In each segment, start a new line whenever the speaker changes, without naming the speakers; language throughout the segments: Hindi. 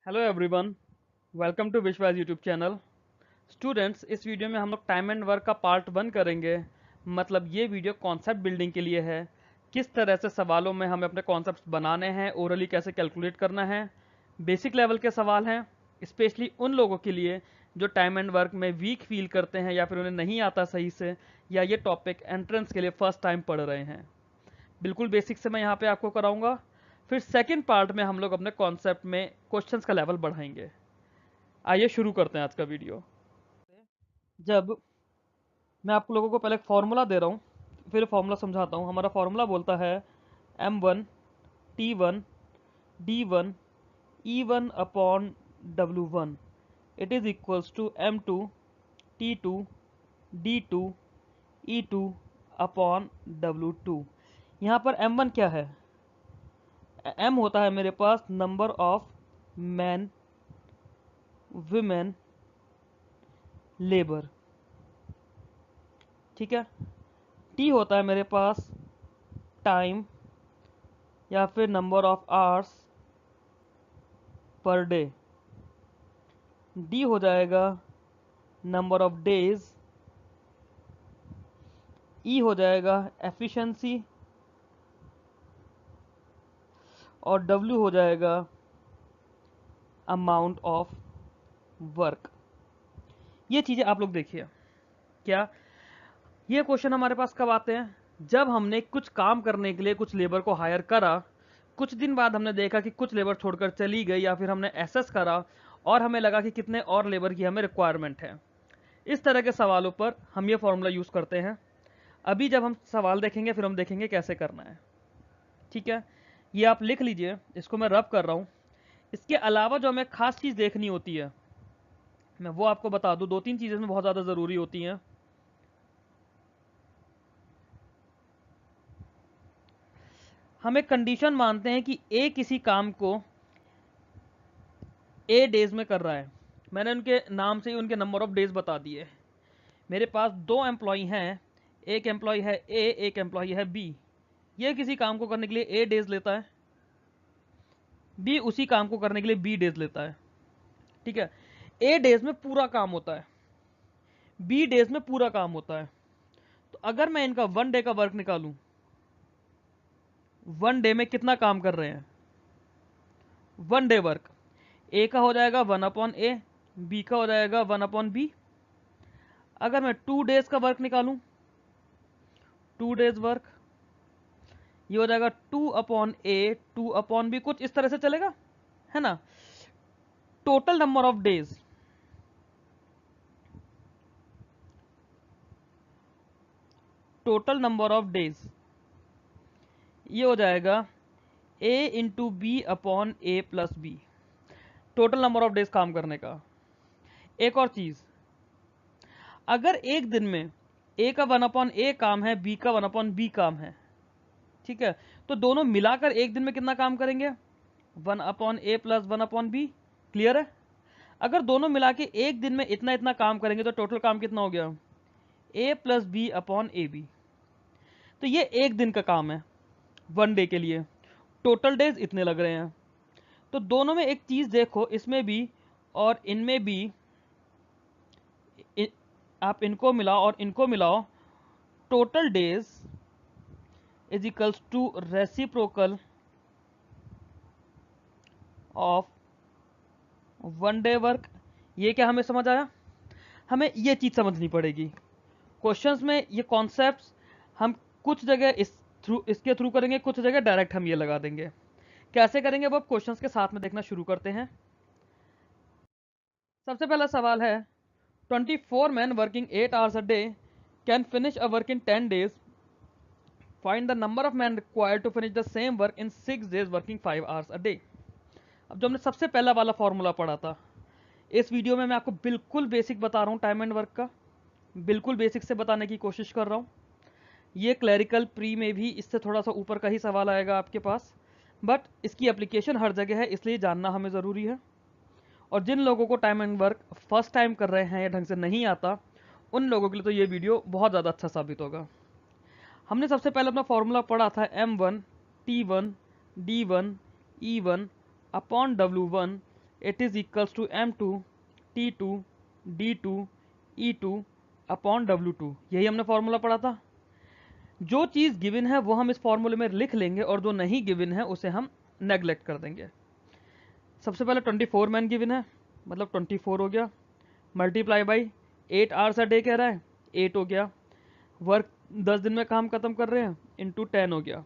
हेलो एवरीवन, वेलकम टू विश्वास यूट्यूब चैनल। स्टूडेंट्स, इस वीडियो में हम लोग टाइम एंड वर्क का पार्ट 1 करेंगे। मतलब ये वीडियो कॉन्सेप्ट बिल्डिंग के लिए है। किस तरह से सवालों में हमें अपने कॉन्सेप्ट्स बनाने हैं, ओरली कैसे कैलकुलेट करना है। बेसिक लेवल के सवाल हैं, स्पेशली उन लोगों के लिए जो टाइम एंड वर्क में वीक फील करते हैं या फिर उन्हें नहीं आता सही से, या ये टॉपिक एंट्रेंस के लिए फर्स्ट टाइम पढ़ रहे हैं। बिल्कुल बेसिक से मैं यहाँ पे आपको कराऊंगा। फिर सेकंड पार्ट में हम लोग अपने कॉन्सेप्ट में क्वेश्चंस का लेवल बढ़ाएंगे। आइए शुरू करते हैं आज का वीडियो। जब मैं आप लोगों को पहले एक फार्मूला दे रहा हूँ, फिर फार्मूला समझाता हूँ। हमारा फार्मूला बोलता है M1 T1 D1 E1 upon W1 it is equals to M2 T2 D2 E2 upon W2। यहाँ पर M1 क्या है? M होता है मेरे पास number of man, women, labour. ठीक है। टी होता है मेरे पास टाइम या फिर number of hours per day. D हो जाएगा नंबर ऑफ डेज। ई हो जाएगा एफिशिएंसी। और डब्ल्यू हो जाएगा अमाउंट ऑफ वर्क। ये चीज़ें आप लोग देखिए। क्या ये क्वेश्चन हमारे पास कब आते हैं? जब हमने कुछ काम करने के लिए कुछ लेबर को हायर करा, कुछ दिन बाद हमने देखा कि कुछ लेबर छोड़कर चली गई, या फिर हमने एसेस करा और हमें लगा कि कितने और लेबर की हमें रिक्वायरमेंट है। इस तरह के सवालों पर हम ये फॉर्मूला यूज करते हैं। अभी जब हम सवाल देखेंगे फिर हम देखेंगे कैसे करना है। ठीक है, ये आप लिख लीजिए, इसको मैं रब कर रहा हूँ। इसके अलावा जो हमें खास चीज़ देखनी होती है, मैं वो आपको बता दूं। दो तीन चीज़ें इसमें बहुत ज़्यादा ज़रूरी होती हैं। हम एक कंडीशन मानते हैं कि ए किसी काम को ए डेज में कर रहा है। मैंने उनके नाम से ही उनके नंबर ऑफ डेज बता दिए। मेरे पास दो एम्प्लॉय हैं, एक एम्प्लॉय है ए, एक एम्प्लॉय है बी। ये किसी काम को करने के लिए ए डेज लेता है, बी उसी काम को करने के लिए बी डेज लेता है। ठीक है। ए डेज में पूरा काम होता है, बी डेज में पूरा काम होता है। तो अगर मैं इनका 1 डे का वर्क निकालूं, 1 डे में कितना काम कर रहे हैं? 1 डे वर्क ए का हो जाएगा 1/A, बी का हो जाएगा 1/B। अगर मैं 2 डेज का वर्क निकालूं, 2 डेज वर्क, ये हो जाएगा 2/A 2/B। कुछ इस तरह से चलेगा, है ना। Total number of days, total number of days ये हो जाएगा A into B upon A plus B. Total number of days काम करने का। एक और चीज, अगर एक दिन में A का 1/A काम है, B का 1/B काम है, ठीक है, तो दोनों मिलाकर एक दिन में कितना काम करेंगे? 1/A plus 1/B। क्लियर है? अगर दोनों मिला के एक दिन में इतना इतना काम करेंगे तो टोटल काम कितना हो गया? A plus B upon A B. तो ये एक दिन का काम है, 1 डे के लिए। टोटल डेज इतने लग रहे हैं। तो दोनों में एक चीज देखो, इसमें भी और इनमें भी, आप इनको मिलाओ और इनको मिलाओ, total days is equals to reciprocal of 1 day work. ये क्या हमें समझ आया? हमें ये चीज समझनी पड़ेगी। क्वेश्चंस में ये कॉन्सेप्ट्स हम कुछ जगह इसके थ्रू करेंगे, कुछ जगह डायरेक्ट हम ये लगा देंगे। कैसे करेंगे अब क्वेश्चंस के साथ में देखना शुरू करते हैं। सबसे पहला सवाल है, 24 man working 8 hours a day can finish a work in 10 days. Find the number of man required to finish the same work in 6 days working 5 hours a day. अब जो हमने सबसे पहला वाला फॉर्मूला पढ़ा था, इस वीडियो में मैं आपको बिल्कुल बेसिक बता रहा हूँ टाइम एंड वर्क का। बिल्कुल बेसिक से बताने की कोशिश कर रहा हूँ। ये क्लैरिकल प्री में भी इससे थोड़ा सा ऊपर का ही सवाल आएगा आपके पास, बट इसकी एप्लीकेशन हर जगह है, इसलिए जानना हमें ज़रूरी है। और जिन लोगों को time and work first time कर रहे हैं या ढंग से नहीं आता, उन लोगों के लिए तो ये वीडियो बहुत ज़्यादा अच्छा साबित होगा। हमने सबसे पहले अपना फॉर्मूला पढ़ा था M1 T1 D1 E1 upon W1 it is equals to M2 T2 D2 E2 upon W2। यही हमने फॉर्मूला पढ़ा था। जो चीज़ गिवन है वो हम इस फॉर्मूले में लिख लेंगे और जो नहीं गिवन है उसे हम नेग्लेक्ट कर देंगे। सबसे पहले 24 मैन गिवन है, मतलब 24 हो गया, multiply by 8 hours a day कह रहा है, 8 हो गया। वर्क 10 दिन में काम खत्म कर रहे हैं, इंटू 10 हो गया।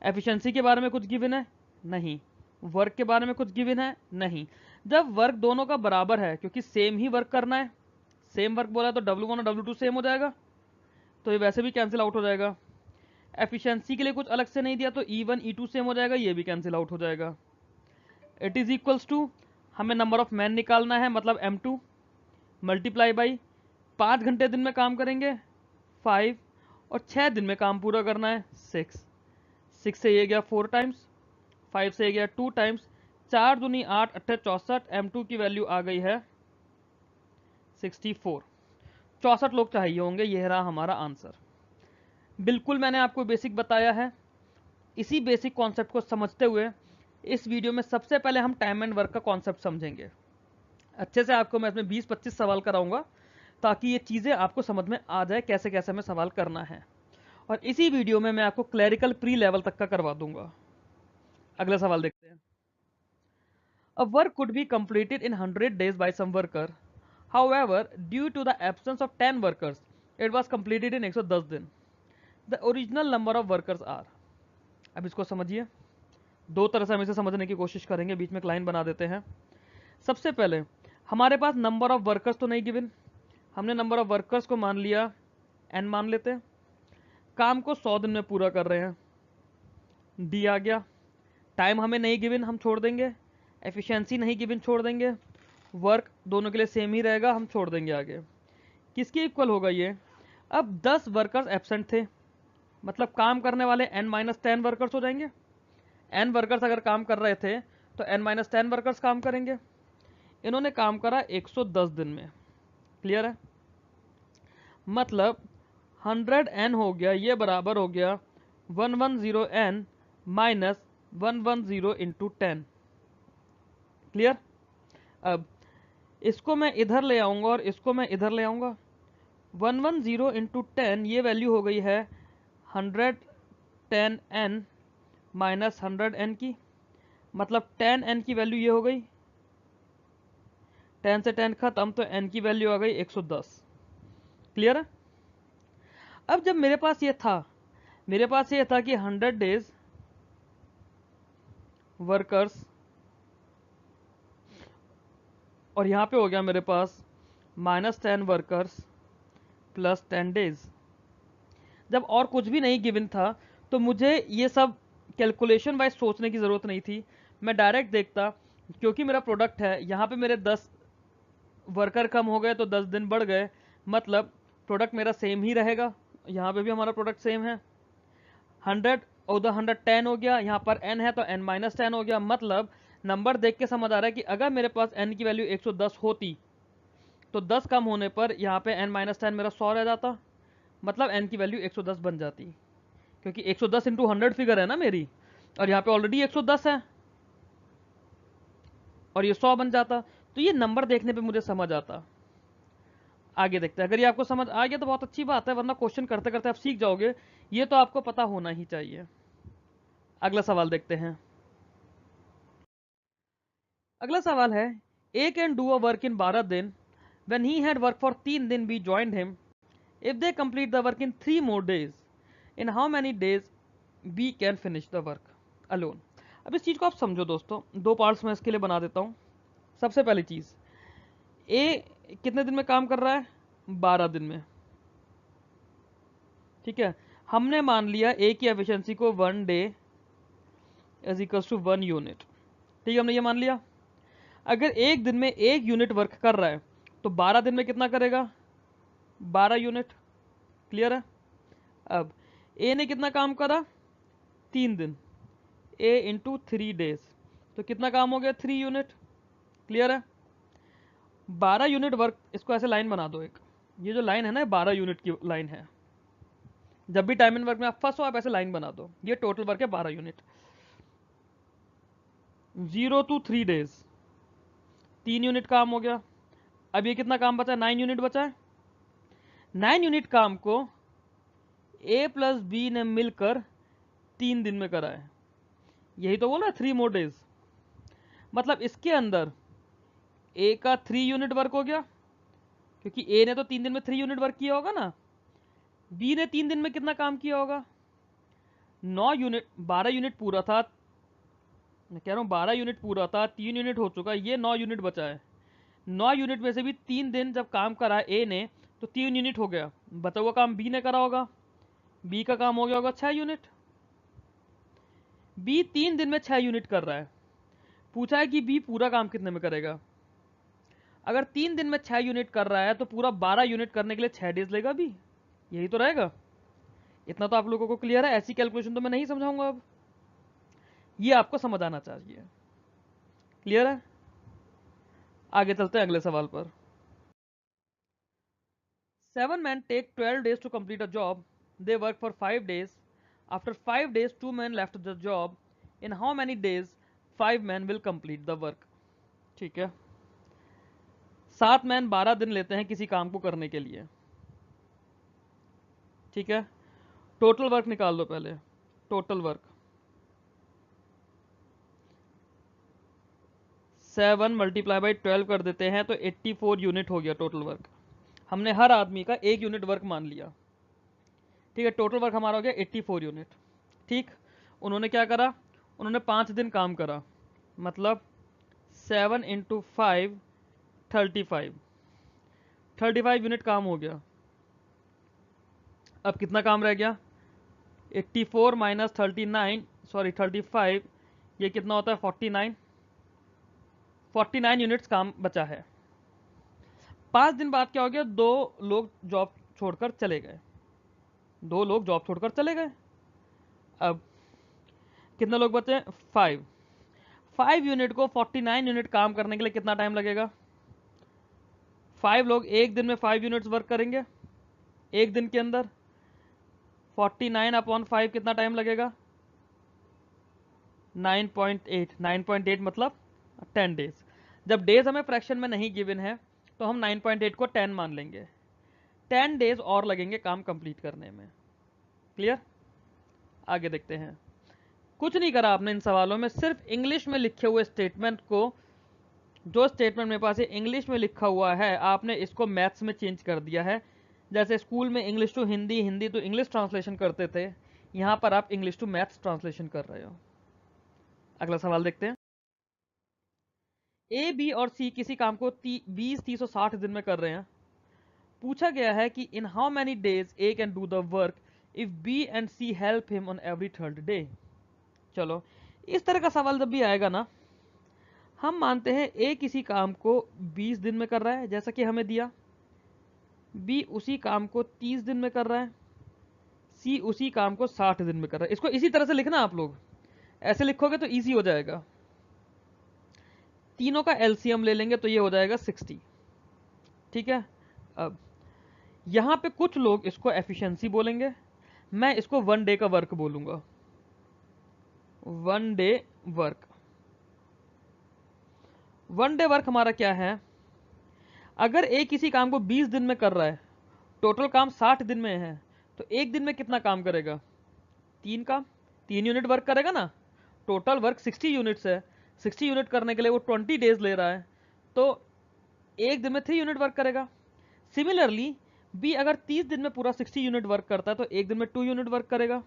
एफिशिएंसी के बारे में कुछ गिवन है नहीं, वर्क के बारे में कुछ गिवन है नहीं। जब वर्क दोनों का बराबर है, क्योंकि सेम ही वर्क करना है, सेम वर्क बोला है तो W1 और W2 सेम हो जाएगा, तो ये वैसे भी कैंसिल आउट हो जाएगा। एफिशिएंसी के लिए कुछ अलग से नहीं दिया तो E1 E2 सेम हो जाएगा, ये भी कैंसिल आउट हो जाएगा। इट इज इक्वल्स टू, हमें नंबर ऑफ मैन निकालना है, मतलब M2 मल्टीप्लाई बाई 5 घंटे दिन में काम करेंगे 5, और 6 दिन में काम पूरा करना है 6। 6 से ये गया 4 टाइम्स, 5 से ये गया 2 टाइम्स, 4 दूनी 8 अट्ठे 64। M2 की वैल्यू आ गई है 64। 64 लोग चाहिए होंगे, यह रहा हमारा आंसर। बिल्कुल मैंने आपको बेसिक बताया है। इसी बेसिक कॉन्सेप्ट को समझते हुए इस वीडियो में सबसे पहले हम टाइम एंड वर्क का कॉन्सेप्ट समझेंगे। अच्छे से आपको मैं इसमें 20-25 सवाल कराऊंगा ताकि ये चीज़ें आपको समझ में आ जाए कैसे कैसे हमें सवाल करना है। और इसी वीडियो में मैं आपको क्लरिकल प्री लेवल तक का करवा दूंगा। अगला सवाल देखते हैं। A work could be completed in 100 days by some worker, however due to the absence of 10 workers it was completed in 110 दिन। The original number of workers are. अब इसको समझिए, दो तरह से हम इसे समझने की कोशिश करेंगे, बीच में एक लाइन बना देते हैं। सबसे पहले हमारे पास नंबर ऑफ वर्कर्स तो नहीं गिवन, हमने नंबर ऑफ वर्कर्स को मान लिया n मान लेते हैं। काम को 100 दिन में पूरा कर रहे हैं, डी आ गया। टाइम हमें नहीं गिवन, हम छोड़ देंगे। एफिशिएंसी नहीं गिवन, छोड़ देंगे। वर्क दोनों के लिए सेम ही रहेगा, हम छोड़ देंगे आगे। किसके इक्वल होगा ये? अब 10 वर्कर्स एब्सेंट थे, मतलब काम करने वाले n-10 वर्कर्स हो जाएंगे। n वर्कर्स अगर काम कर रहे थे तो n-10 वर्कर्स काम करेंगे। इन्होंने काम करा 110 दिन में, क्लियर है? मतलब 100n हो गया, ये बराबर हो गया 110n माइनस 110 इंटू 10, क्लियर? अब इसको मैं इधर ले आऊंगा और इसको मैं इधर ले आऊंगा। 110 इंटू 10, ये वैल्यू हो गई है 110n माइनस 100n की, मतलब 10n की वैल्यू ये हो गई, 10 से 10 खत्म, तो n की वैल्यू आ गई 110, क्लियर है? अब जब मेरे पास ये था, मेरे पास ये था कि 100 डेज वर्कर्स, और यहाँ पे हो गया मेरे पास -10 वर्कर्स प्लस 10 डेज। जब और कुछ भी नहीं गिवन था तो मुझे ये सब कैलकुलेशन वाइज सोचने की ज़रूरत नहीं थी, मैं डायरेक्ट देखता। क्योंकि मेरा प्रोडक्ट है, यहाँ पे मेरे 10 वर्कर कम हो गए तो 10 दिन बढ़ गए, मतलब प्रोडक्ट मेरा सेम ही रहेगा। यहाँ पे भी हमारा प्रोडक्ट सेम है। 100 उधर 110 हो गया, यहाँ पर n है तो n-10 हो गया। मतलब नंबर देख के समझ आ रहा है कि अगर मेरे पास n की वैल्यू 110 होती तो 10 कम होने पर यहाँ पे n-10 मेरा 100 रह जाता, मतलब n की वैल्यू 110 बन जाती। क्योंकि 110 इंटू 100 फिगर है ना मेरी, और यहाँ पे ऑलरेडी 110 है, और ये 100 बन जाता। तो ये नंबर देखने पे मुझे समझ आता। आगे देखते हैं। अगर ये आपको समझ आ गया तो बहुत अच्छी बात है, वरना क्वेश्चन करते करते आप सीख जाओगे, ये तो आपको पता होना ही चाहिए। अगला सवाल देखते हैं। अगला सवाल है, A can do a work in 12 दिन, when he had work for 3 दिन B joined him, if they complete the work in 3 more days, in how many days B can finish the work alone. अब इस चीज़ को आप समझो दोस्तों, दो पार्ट्स में इसके लिए बना देता हूँ। सबसे पहली चीज़, ए कितने दिन में काम कर रहा है? 12 दिन में, ठीक है। हमने मान लिया ए की एफिशिएंसी को 1 day is equals to 1 unit, ठीक है, हमने ये मान लिया। अगर एक दिन में 1 यूनिट वर्क कर रहा है तो 12 दिन में कितना करेगा? 12 यूनिट, क्लियर है? अब ए ने कितना काम करा? 3 दिन, ए इंटू 3 डेज, तो कितना काम हो गया? 3 यूनिट, क्लियर है? 12 यूनिट वर्क, इसको ऐसे लाइन बना दो एक, ये जो लाइन है ना 12 यूनिट की लाइन है। जब भी टाइम एंड वर्क में आप फंसो आप ऐसे लाइन बना दो, ये टोटल वर्क है 12 यूनिट। 0 to 3 डेज, 3 यूनिट काम हो गया। अब ये कितना काम बचा है? 9 यूनिट बचा है। 9 यूनिट काम को ए प्लस बी ने मिलकर 3 दिन में करा है। यही तो बोला 3 मोर डेज। मतलब इसके अंदर ए का 3 यूनिट वर्क हो गया, क्योंकि ए ने तो 3 दिन में 3 यूनिट वर्क किया होगा ना। बी ने 3 दिन में कितना काम किया होगा? 9 यूनिट, 12 यूनिट पूरा था। मैं कह रहा हूँ 12 यूनिट पूरा था, 3 यूनिट हो चुका, ये 9 यूनिट बचा है। 9 यूनिट में से भी 3 दिन जब काम करा ए ने तो 3 यूनिट हो गया। बचा हुआ काम बी ने करा होगा, बी का काम हो गया होगा 6 यूनिट। बी 3 दिन में 6 यूनिट कर रहा है। पूछा है कि बी पूरा काम कितने में करेगा। अगर 3 दिन में 6 यूनिट कर रहा है तो पूरा 12 यूनिट करने के लिए 6 डेज लेगा बी। यही तो रहेगा। इतना तो आप लोगों को क्लियर है। ऐसी कैलकुलेशन तो मैं नहीं समझाऊंगा अब, ये आपको समझ आना चाहिए। क्लियर है? आगे चलते हैं अगले सवाल पर। 7 men take 12 days to complete a job. They work for 5 days. After 5 days, 2 men left the job. In how many days 5 men will complete the work? ठीक है। 7 मैन 12 दिन लेते हैं किसी काम को करने के लिए। ठीक है, टोटल वर्क निकाल दो पहले। टोटल वर्क 7 मल्टीप्लाई बाई 12 कर देते हैं तो 84 यूनिट हो गया टोटल वर्क। हमने हर आदमी का 1 यूनिट वर्क मान लिया। ठीक है, टोटल वर्क हमारा हो गया 84 यूनिट। ठीक, उन्होंने क्या करा? उन्होंने 5 दिन काम करा, मतलब 7 इंटू 5 35 यूनिट काम हो गया। अब कितना काम रह गया? 84 माइनस 39, सॉरी 35, ये कितना होता है? 49 यूनिट्स काम बचा है। 5 दिन बाद क्या हो गया? 2 लोग जॉब छोड़कर चले गए। 2 लोग जॉब छोड़कर चले गए। अब कितने लोग बचे? 5 यूनिट को 49 यूनिट काम करने के लिए कितना टाइम लगेगा? 5 लोग एक दिन में 5 यूनिट्स वर्क करेंगे एक दिन के अंदर। 49/5 कितना टाइम लगेगा? 9.8 मतलब 10 डेज। जब डेज हमें फ्रैक्शन में नहीं गिवन है तो हम 9.8 को 10 मान लेंगे। 10 डेज और लगेंगे काम कंप्लीट करने में। क्लियर? आगे देखते हैं। कुछ नहीं करा आपने इन सवालों में, सिर्फ इंग्लिश में लिखे हुए स्टेटमेंट को, जो स्टेटमेंट मेरे पास इंग्लिश में लिखा हुआ है, आपने इसको मैथ्स में चेंज कर दिया है। जैसे स्कूल में English to Hindi, Hindi to English translation करते थे, यहां पर आप इंग्लिश टू मैथ्स ट्रांसलेशन कर रहे हो। अगला सवाल देखते हैं। ए, बी और सी किसी काम को 20, 30 और 60 दिन में कर रहे हैं। पूछा गया है कि in how many days A can do the work if B and C help him on every third day. चलो, इस तरह का सवाल जब भी आएगा ना, हम मानते हैं ए किसी काम को 20 दिन में कर रहा है जैसा कि हमें दिया, बी उसी काम को 30 दिन में कर रहा है, सी उसी काम को 60 दिन में कर रहा है। इसको इसी तरह से लिखना आप लोग, ऐसे लिखोगे तो इजी हो जाएगा। तीनों का एलसीएम ले लेंगे तो ये हो जाएगा 60। ठीक है, अब यहां पे कुछ लोग इसको एफिशिएंसी बोलेंगे, मैं इसको 1 डे का वर्क बोलूंगा। 1 डे वर्क। 1 डे वर्क हमारा क्या है? अगर ए किसी काम को 20 दिन में कर रहा है, टोटल काम 60 दिन में है, तो एक दिन में कितना काम करेगा? 3 काम, 3 यूनिट वर्क करेगा ना। टोटल वर्क 60 यूनिट्स है, 60 यूनिट करने के लिए वो 20 डेज ले रहा है, तो एक दिन में 3 यूनिट वर्क करेगा। सिमिलरली बी अगर 30 दिन में पूरा 60 यूनिट वर्क करता है तो एक दिन में 2 यूनिट वर्क करेगा।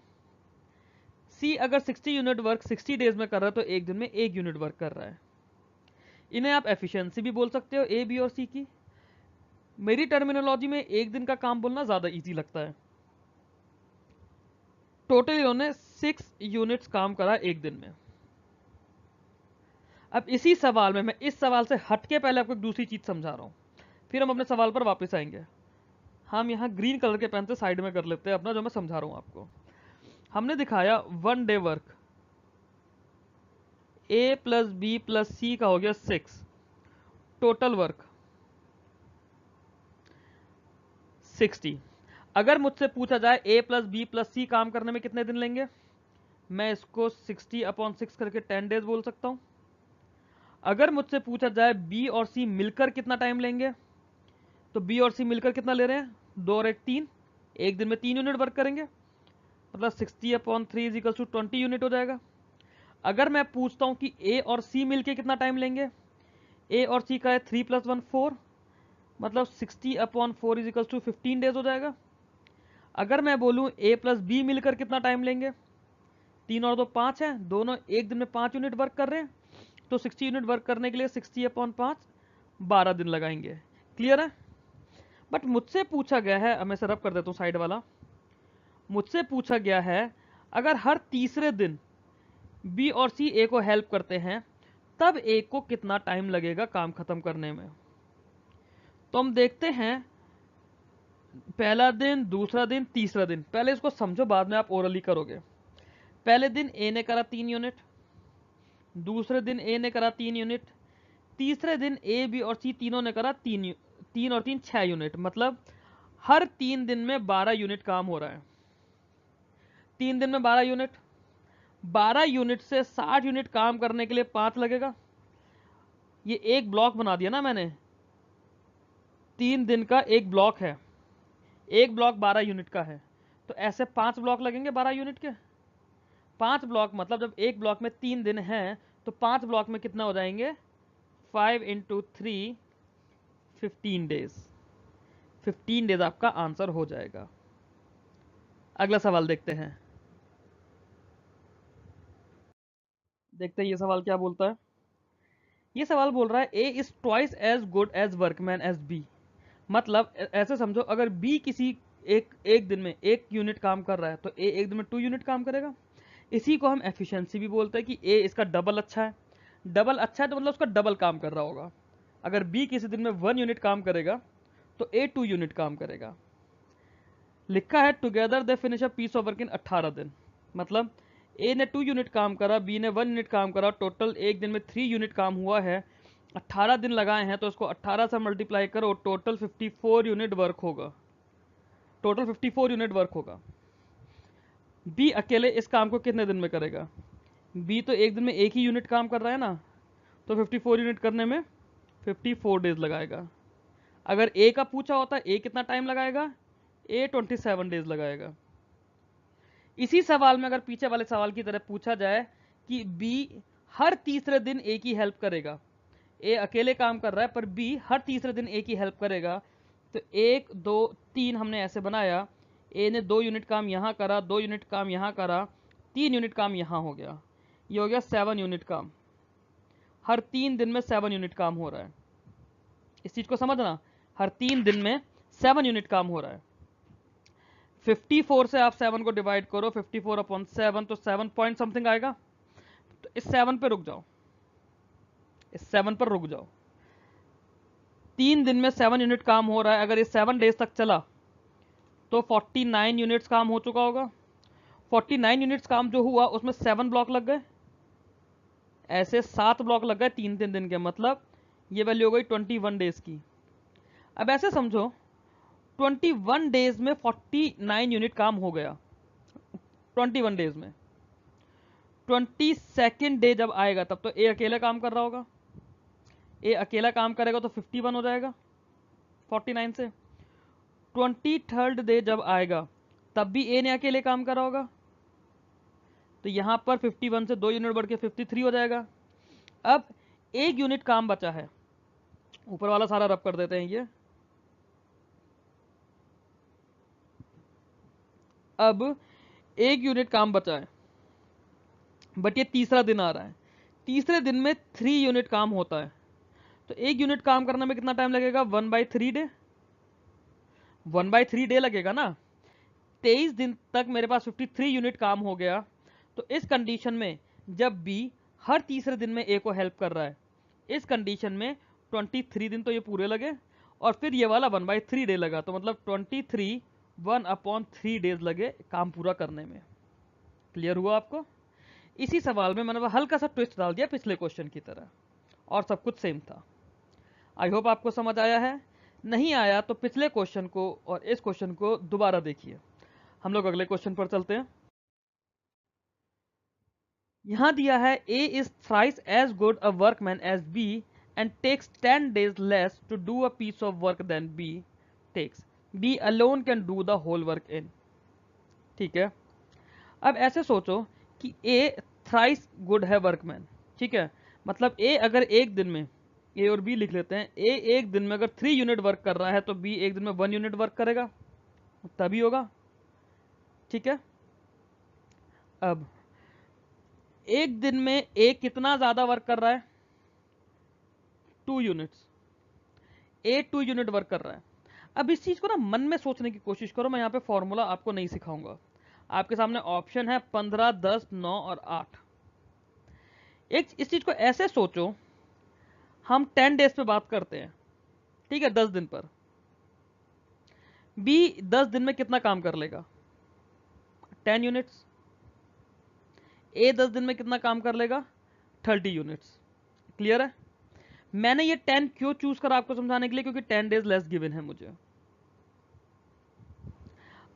सी अगर 60 यूनिट वर्क 60 डेज में कर रहा है तो एक दिन में 1 यूनिट वर्क कर रहा है। इन्हें आप एफिशिएंसी भी बोल सकते हो, ए, बी और सी की। मेरी टर्मिनोलॉजी में एक दिन का काम बोलना ज्यादा इजी लगता है। टोटल इन्होंने 6 यूनिट्स काम करा एक दिन में। अब इसी सवाल में मैं इस सवाल से हटके पहले आपको एक दूसरी चीज समझा रहा हूं, फिर हम अपने सवाल पर वापस आएंगे। हम यहां ग्रीन कलर के पेन से साइड में कर लेते हैं अपना, जो मैं समझा रहा हूं आपको। हमने दिखाया 1 डे वर्क, ए प्लस बी प्लस सी का हो गया 6, टोटल वर्क 60। अगर मुझसे पूछा जाए ए प्लस बी प्लस सी काम करने में कितने दिन लेंगे, मैं इसको 60/6 करके 10 डेज बोल सकता हूं। अगर मुझसे पूछा जाए बी और सी मिलकर कितना टाइम लेंगे, तो बी और सी मिलकर कितना ले रहे हैं, 2 और 1 3, एक दिन में 3 यूनिट वर्क करेंगे, मतलब 60/3 इज इक्वल टू 20 यूनिट हो जाएगा। अगर मैं पूछता हूं कि ए और सी मिलके कितना टाइम लेंगे, ए और सी का है 3 + 1 4, मतलब 60/4 इज इक्वल टू 15 डेज हो जाएगा। अगर मैं बोलूं ए प्लस बी मिलकर कितना टाइम लेंगे, 3 और 2 5 है, दोनों एक दिन में 5 यूनिट वर्क कर रहे हैं, तो 60 यूनिट वर्क करने के लिए 60/5 12 दिन लगाएंगे। क्लियर है। बट मुझसे पूछा गया है, मैं इसे रब कर देता हूँ साइड वाला, मुझसे पूछा गया है अगर हर तीसरे दिन बी और सी ए को हेल्प करते हैं तब ए को कितना टाइम लगेगा काम खत्म करने में। तो हम देखते हैं पहला दिन, दूसरा दिन, तीसरा दिन, पहले इसको समझो बाद में आप ओरली करोगे। पहले दिन ए ने करा 3 यूनिट, दूसरे दिन ए ने करा 3 यूनिट, तीसरे दिन ए बी और सी तीनों ने करा 3 और 3 6 यूनिट, मतलब हर 3 दिन में 12 यूनिट काम हो रहा है। 3 दिन में 12 यूनिट, 12 यूनिट से 60 यूनिट काम करने के लिए 5 लगेगा। ये एक ब्लॉक बना दिया ना मैंने, 3 दिन का एक ब्लॉक है, एक ब्लॉक 12 यूनिट का है, तो ऐसे 5 ब्लॉक लगेंगे 12 यूनिट के। 5 ब्लॉक मतलब जब एक ब्लॉक में 3 दिन हैं तो 5 ब्लॉक में कितना हो जाएंगे, 5 × 3 15 डेज। 15 डेज आपका आंसर हो जाएगा। अगला सवाल देखते हैं, देखते हैं ये सवाल क्या बोलता है। ये सवाल बोल रहा है A is twice as good as workman as B, मतलब ऐसे समझो अगर बी किसी एक दिन में 1 यूनिट काम कर रहा है तो ए एक दिन में 2 यूनिट काम करेगा। इसी को हम एफिशिएंसी भी बोलते हैं कि ए इसका डबल अच्छा है। डबल अच्छा है तो मतलब उसका डबल काम कर रहा होगा। अगर बी किसी दिन में 1 यूनिट काम करेगा तो ए 2 यूनिट काम करेगा। लिखा है together they finish a piece of work in 18 दिन, मतलब ए ने 2 यूनिट काम करा, बी ने 1 यूनिट काम करा, टोटल एक दिन में 3 यूनिट काम हुआ है, 18 दिन लगाए हैं, तो इसको 18 से मल्टीप्लाई करो, टोटल 54 यूनिट वर्क होगा। टोटल 54 यूनिट वर्क होगा। बी अकेले इस काम को कितने दिन में करेगा, बी तो एक दिन में एक ही यूनिट काम कर रहा है ना, तो 54 यूनिट करने में 54 डेज लगाएगा। अगर ए का पूछा होता है ए कितना टाइम लगाएगा, ए 27 डेज लगाएगा। इसी सवाल में अगर पीछे वाले सवाल की तरह पूछा जाए कि बी हर तीसरे दिन ए की हेल्प करेगा, ए अकेले काम कर रहा है पर बी हर तीसरे दिन ए की हेल्प करेगा, तो 1 2 3 हमने ऐसे बनाया, ए ने 2 यूनिट काम यहाँ करा, 2 यूनिट काम यहाँ करा, 3 यूनिट काम यहाँ हो गया, ये हो गया 7 यूनिट काम। हर 3 दिन में 7 यूनिट काम हो रहा है। इस चीज को समझना, हर 3 दिन में 7 यूनिट काम हो रहा है। 54 से आप 7 को डिवाइड करो, 54/7, तो 7 पॉइंट समथिंग आएगा। तो इस 7 पे रुक जाओ, इस 7 पर रुक जाओ। 3 दिन में 7 यूनिट काम हो रहा है, अगर ये 7 डेज तक चला तो 49 यूनिट्स काम हो चुका होगा। 49 यूनिट्स काम जो हुआ उसमें 7 ब्लॉक लग गए, ऐसे 7 ब्लॉक लग गए 3-3 दिन के, मतलब ये वैल्यू हो गई 21 डेज की। अब ऐसे समझो 21 डेज में 49 यूनिट काम हो गया। 21 डेज में 22nd डे जब आएगा तब तो ए अकेला काम कर रहा होगा, ए अकेला काम करेगा तो 51 हो जाएगा 49 से। 23rd डे जब आएगा तब भी ए ने अकेले काम करा होगा, तो यहां पर 51 से 2 यूनिट बढ़ के 53 हो जाएगा। अब 1 यूनिट काम बचा है, ऊपर वाला सारा रब कर देते हैं ये। अब 1 यूनिट काम बचा है, बट ये तीसरा दिन आ रहा है, तीसरे दिन में 3 यूनिट काम होता है, तो 1 यूनिट काम करने में कितना टाइम लगेगा, 1/3 डे। 1/3 डे लगेगा ना। 23 दिन तक मेरे पास 53 यूनिट काम हो गया। तो इस कंडीशन में जब बी हर तीसरे दिन में ए को हेल्प कर रहा है, इस कंडीशन में 23 दिन तो ये पूरे लगे, और फिर ये वाला 1/3 डे लगा, तो मतलब 23 1/3 डेज लगे काम पूरा करने में। क्लियर हुआ आपको। इसी सवाल में मैंने हल्का सा ट्विस्ट डाल दिया पिछले क्वेश्चन की तरह, और सब कुछ सेम था। आई होप आपको समझ आया है। नहीं आया तो पिछले क्वेश्चन को और इस क्वेश्चन को दोबारा देखिए। हम लोग अगले क्वेश्चन पर चलते हैं। यहां दिया है A is thrice as good a workman as B and takes 10 days less to do a piece of work than B takes. B alone can do the whole work in. ठीक है, अब ऐसे सोचो कि A थ्राइस गुड है वर्कमैन, ठीक है, मतलब A अगर एक दिन में, A और B लिख लेते हैं, A एक दिन में अगर 3 यूनिट वर्क कर रहा है तो B एक दिन में 1 यूनिट वर्क करेगा, तभी होगा, ठीक है। अब एक दिन में A कितना ज्यादा वर्क कर रहा है, 2 यूनिट्स, A 2 यूनिट वर्क कर रहा है। अब इस चीज को ना मन में सोचने की कोशिश करो, मैं यहाँ पे फॉर्मूला आपको नहीं सिखाऊंगा, आपके सामने ऑप्शन है 15, 10, 9 और 8। एक इस चीज को ऐसे सोचो, हम 10 डेज पे बात करते हैं, ठीक है, 10 दिन पर। बी 10 दिन में कितना काम कर लेगा, 10 यूनिट्स। ए 10 दिन में कितना काम कर लेगा, 30 यूनिट्स। क्लियर है। मैंने ये 10 क्यों चूज करा आपको समझाने के लिए, क्योंकि 10 डेज लेस गिवन है मुझे।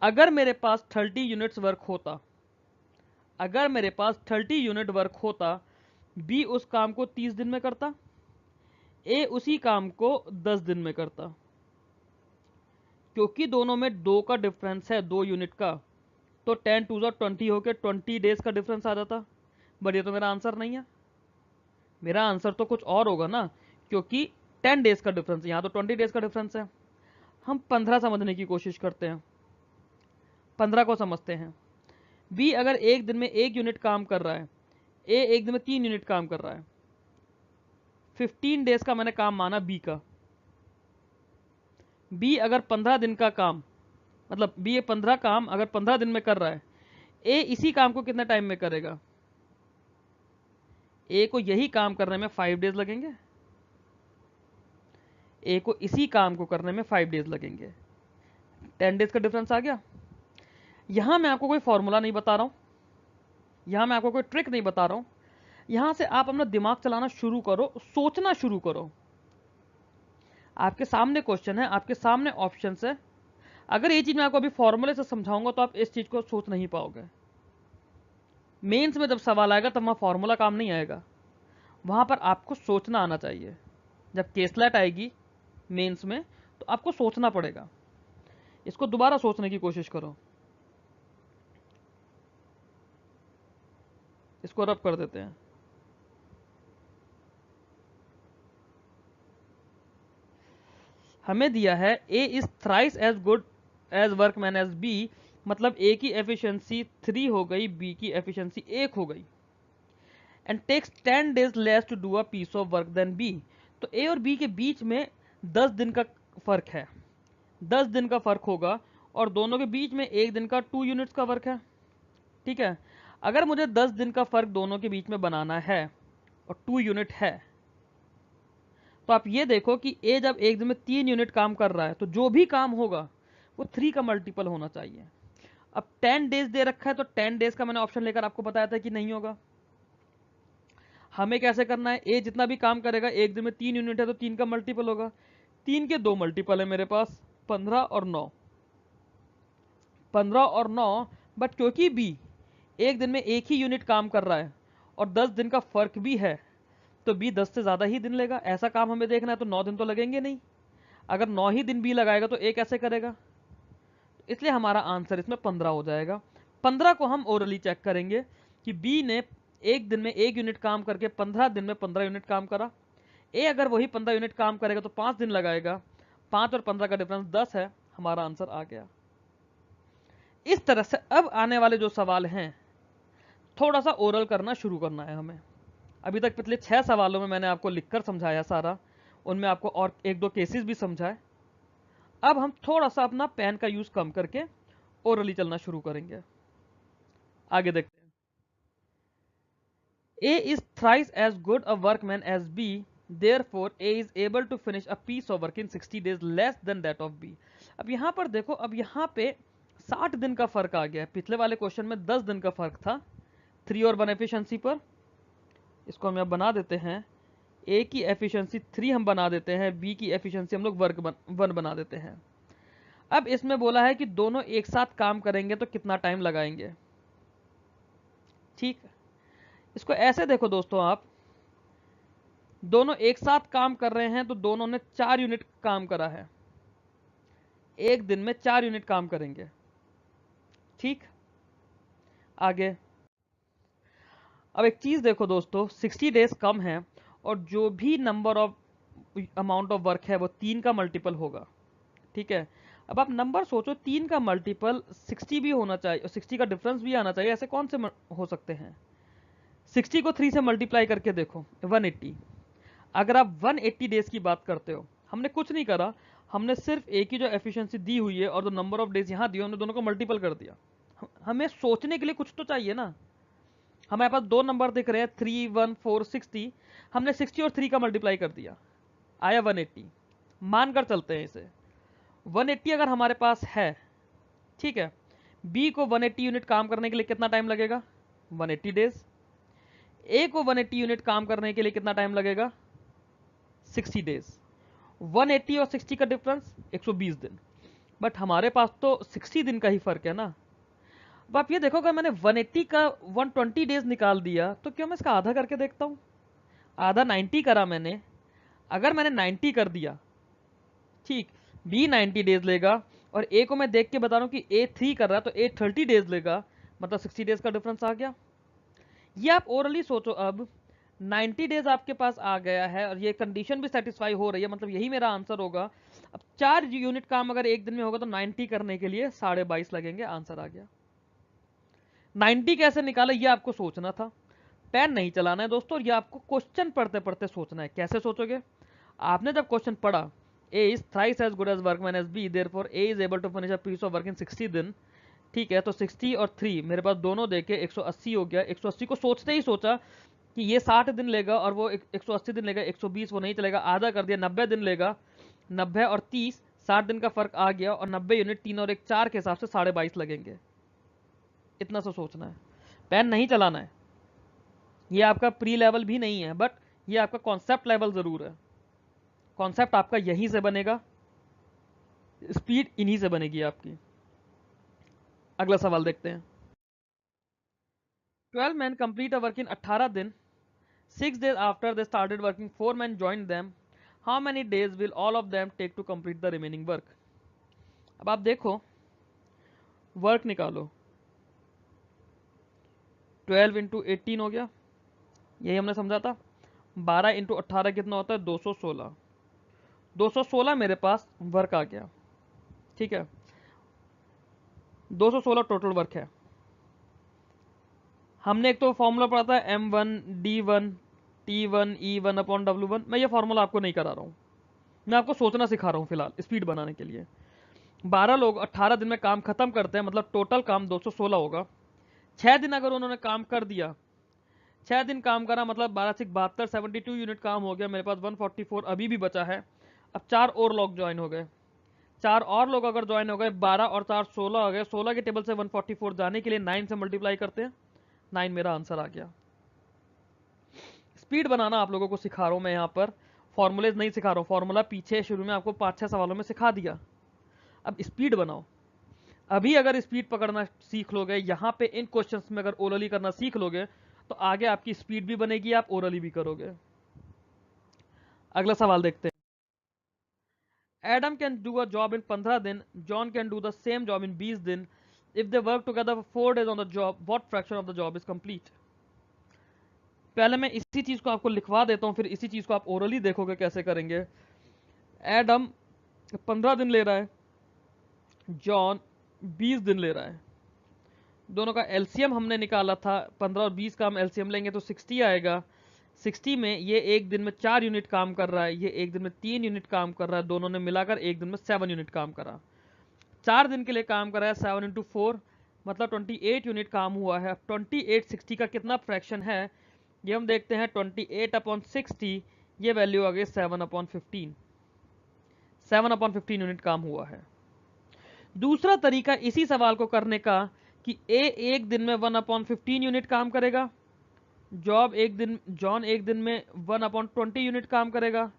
अगर मेरे पास 30 यूनिट्स वर्क होता, अगर मेरे पास 30 यूनिट वर्क होता, बी उस काम को 30 दिन में करता, ए उसी काम को 10 दिन में करता। क्योंकि दोनों में 2 का डिफरेंस है, 2 यूनिट का, तो 10 2 20 होके 20 डेज का डिफरेंस आ जाता। बट ये तो मेरा आंसर नहीं है, मेरा आंसर तो कुछ और होगा ना, क्योंकि 10 डेज का डिफरेंस है, यहाँ तो 20 डेज का डिफरेंस है। हम 15 समझने की कोशिश करते हैं, 15 को समझते हैं। बी अगर एक दिन में 1 यूनिट काम कर रहा है, ए एक दिन में 3 यूनिट काम कर रहा है, 15 डेज का मैंने काम माना बी का। बी अगर 15 दिन का काम, मतलब बी ये 15 काम अगर 15 दिन में कर रहा है, ए इसी काम को कितने टाइम में करेगा, ए को यही काम करने में 5 डेज लगेंगे, ए को इसी काम को करने में 5 डेज लगेंगे। 10 डेज का डिफरेंस आ गया। यहां मैं आपको कोई फॉर्मूला नहीं बता रहा हूं, यहां मैं आपको कोई ट्रिक नहीं बता रहा हूं, यहां से आप अपना दिमाग चलाना शुरू करो, सोचना शुरू करो। आपके सामने क्वेश्चन है, आपके सामने ऑप्शन है। अगर ये चीज मैं आपको अभी फॉर्मूले से समझाऊंगा तो आप इस चीज को सोच नहीं पाओगे। मेंस में जब सवाल आएगा तब वहां फॉर्मूला काम नहीं आएगा, वहां पर आपको सोचना आना चाहिए। जब केसलेट आएगी मेंस में तो आपको सोचना पड़ेगा। इसको दोबारा सोचने की कोशिश करो, इसको रब कर देते हैं। हमें दिया है A is thrice as good as workman as B, मतलब ए की एफिशिएंसी 3 हो गई, बी की एफिशिएंसी 1 हो गई। And takes 10 days less to do a piece of work than B, तो ए और बी के बीच में 10 दिन का फर्क है, 10 दिन का फर्क होगा, और दोनों के बीच में एक दिन का 2 यूनिट्स का वर्क है, ठीक है। अगर मुझे 10 दिन का फर्क दोनों के बीच में बनाना है और 2 यूनिट है, तो आप ये देखो कि ए जब एक दिन में 3 यूनिट काम कर रहा है तो जो भी काम होगा वो 3 का मल्टीपल होना चाहिए। अब 10 डेज दे रखा है तो 10 डेज का मैंने ऑप्शन लेकर आपको बताया था कि नहीं होगा। हमें कैसे करना है, ए जितना भी काम करेगा, एक दिन में 3 यूनिट है तो 3 का मल्टीपल होगा। 3 के 2 मल्टीपल है मेरे पास, 15 और 9, 15 और 9। बट क्योंकि बी एक दिन में एक ही यूनिट काम कर रहा है और 10 दिन का फर्क भी है, तो बी 10 से ज्यादा ही दिन लेगा। ऐसा काम हमें देखना है तो 9 दिन तो लगेंगे नहीं, अगर 9 ही दिन बी लगाएगा तो ए कैसे करेगा, इसलिए हमारा आंसर इसमें 15 हो जाएगा। 15 को हम ओरली चेक करेंगे कि बी ने एक दिन में 1 यूनिट काम करके 15 दिन में 15 यूनिट काम करा। ए अगर वही 15 यूनिट काम करेगा तो 5 दिन लगाएगा, 5 और 15 का डिफरेंस 10 है, हमारा आंसर आ गया। इस तरह से अब आने वाले जो सवाल हैं थोड़ा सा ओरल करना शुरू करना है हमें। अभी तक पिछले 6 सवालों में मैंने आपको लिखकर समझाया सारा, उनमें आपको और 1-2 केसेस भी समझाए। अब हम थोड़ा सा अपना पेन का यूज कम करके ओरली चलना शुरू करेंगे। आगे देखते हैं। A is thrice as good a workman as B, therefore A is able to finish a piece of work in 60 days less than that of B। अब यहाँ पर देखो, अब यहाँ पे 60 दिन का फर्क आ गया है, पिछले वाले क्वेश्चन में 10 दिन का फर्क था 3 और 1 एफिशिएंसी पर। इसको हम यहाँ बना देते हैं, ए की एफिशिएंसी 3 हम बना देते हैं, बी की एफिशिएंसी हम लोग वर्क 1 बना देते हैं। अब इसमें बोला है कि दोनों एक साथ काम करेंगे तो कितना टाइम लगाएंगे, ठीक है। इसको ऐसे देखो दोस्तों, आप दोनों एक साथ काम कर रहे हैं तो दोनों ने 4 यूनिट काम करा है, एक दिन में 4 यूनिट काम करेंगे। ठीक, आगे अब एक चीज देखो दोस्तों, 60 डेज कम है और जो भी number of amount of work है वो 3 का मल्टीपल होगा। ठीक है, अब आप नंबर सोचो, 3 का मल्टीपल 60 भी होना चाहिए और 60 का डिफरेंस भी आना चाहिए, ऐसे कौन से हो सकते हैं? 60 को 3 से मल्टीप्लाई करके देखो, 180। अगर आप 180 डेज की बात करते हो, हमने कुछ नहीं करा, हमने सिर्फ एक ही जो एफिशिएंसी दी हुई है और जो नंबर ऑफ डेज यहाँ दिए हमने दोनों को मल्टीपल कर दिया। हमें सोचने के लिए कुछ तो चाहिए ना। हमारे पास दो नंबर दिख रहे हैं 3, 1, 4, 60, हमने 60 और 3 का मल्टीप्लाई कर दिया, आया 180। मानकर चलते हैं इसे 180 अगर हमारे पास है, ठीक है, बी को 180 यूनिट काम करने के लिए कितना टाइम लगेगा? 180 डेज। ए को 180 यूनिट काम करने के लिए कितना टाइम लगेगा? 60 डेज। 180 और 60 का डिफरेंस 120 दिन। बट हमारे पास तो 60 दिन का ही फर्क है ना। अब आप ये देखो, अगर मैंने 180 का 120 डेज निकाल दिया तो क्यों मैं इसका आधा करके देखता हूं। आधा 90 करा मैंने, अगर मैंने 90 कर दिया, ठीक, बी 90 डेज लेगा और ए को मैं देख के बता रहा हूं कि ए 3 कर रहा है तो ए 30 डेज लेगा, मतलब 60 डेज का डिफरेंस आ गया। ये आप ओरली सोचो, अब 90 डेज आपके पास आ गया है और ये कंडीशन भी सेटिस्फाई हो रही है, मतलब यही मेरा आंसर होगा। अब 4 यूनिट काम अगर एक दिन में होगा तो 90 करने के लिए 22.5 लगेंगे, आंसर आ गया। 90 कैसे निकाला ये आपको सोचना था, पेन नहीं चलाना है दोस्तों, ये आपको क्वेश्चन पढ़ते पढ़ते सोचना है। कैसे सोचोगे? आपने जब क्वेश्चन पढ़ा, A is thrice as good as workman as B, therefore A is able to finish a piece of work in 60 दिन, ठीक है, तो 60 और 3 मेरे पास दोनों देके 180 हो गया। 180 को सोचते ही सोचा कि ये 60 दिन लेगा और वो 180 दिन लेगा, 120 वो नहीं चलेगा, आधा कर दिया, 90 दिन लेगा। 90 और 30, 60 दिन का फर्क आ गया और 90 यूनिट 3 और 1 4 के हिसाब से 22.5 लगेंगे। इतना सा सोचना है, पेन नहीं चलाना है। ये आपका प्री लेवल भी नहीं है, बट ये आपका कॉन्सेप्ट लेवल जरूर है। कॉन्सेप्ट आपका यहीं से बनेगा, स्पीड इन्हीं से बनेगी आपकी। अगला सवाल देखते हैं। 12 men complete a work in 18 दिन। 6 days after they started working, 4 men joined them. How many days will all of them take to complete the remaining work? अब आप देखो, वर्क निकालो, 12 इंटू 18 हो गया, यही हमने समझा था। 12 इंटू 18 कितना होता है? 216। 216 मेरे पास वर्क आ गया, ठीक है, 216 टोटल वर्क है। हमने एक तो फॉर्मूला पढ़ा था M1 D1 T1 E1 upon W1। मैं ये फॉर्मूला आपको नहीं करा रहा हूँ, मैं आपको सोचना सिखा रहा हूँ फिलहाल स्पीड बनाने के लिए। 12 लोग 18 दिन में काम खत्म करते हैं, मतलब टोटल काम 216 होगा। 6 दिन अगर उन्होंने काम कर दिया, 6 दिन काम करा, मतलब 12 से 72, 72 यूनिट काम हो गया। मेरे पास 144 अभी भी बचा है। अब 4 और लोग ज्वाइन हो गए, 4 और लोग अगर ज्वाइन हो गए, 12 और 4 16 हो गए। 16 के टेबल से 144 जाने के लिए 9 से मल्टीप्लाई करते हैं, 9 मेरा आंसर आ गया। स्पीड बनाना आप लोगों को सिखा रहा हूं मैं, यहाँ पर फॉर्मूलेज नहीं सिखा रहा हूँ। फॉर्मूला पीछे शुरू में आपको 5-6 सवालों में सिखा दिया, अब स्पीड बनाओ। अभी अगर स्पीड पकड़ना सीख लोगे, यहाँ पे इन क्वेश्चंस में अगर ओरली करना सीख लोगे, तो आगे आपकी स्पीड भी बनेगी, आप ओरली भी करोगे। अगला सवाल देखते हैं। Adam can do a job in 15 दिन, John can do the same job in 20 दिन। If they work together for 4 days on the job, what fraction of the job is complete? पहले मैं इसी चीज को आपको लिखवा देता हूं, फिर इसी चीज को आप ओरली देखोगे कैसे करेंगे। एडम 15 दिन ले रहा है, जॉन 20 दिन ले रहा है। दोनों का एलसीएम हमने निकाला था, 15 और 20 का हम एलसीएम लेंगे तो 60 आएगा। 60 में ये एक दिन में 4 यूनिट काम कर रहा है, ये एक दिन में 3 यूनिट काम कर रहा है, दोनों ने मिलाकर एक दिन में 7 यूनिट काम करा। 4 दिन के लिए काम कर रहा है, 7 इंटू 4 मतलब 28 यूनिट काम हुआ है। अब 28 60 का कितना फ्रैक्शन है ये हम देखते हैं। 28 अपॉन 60, ये वैल्यू आ गई 7 अपॉन 15। 7 अपॉन 15 यूनिट काम हुआ है। दूसरा तरीका इसी सवाल को करने का कि ए एक दिन में 1 अपॉन 15 यूनिट काम करेगा, जॉन एक दिन में 1 अपॉन 20 यूनिट काम करेगा।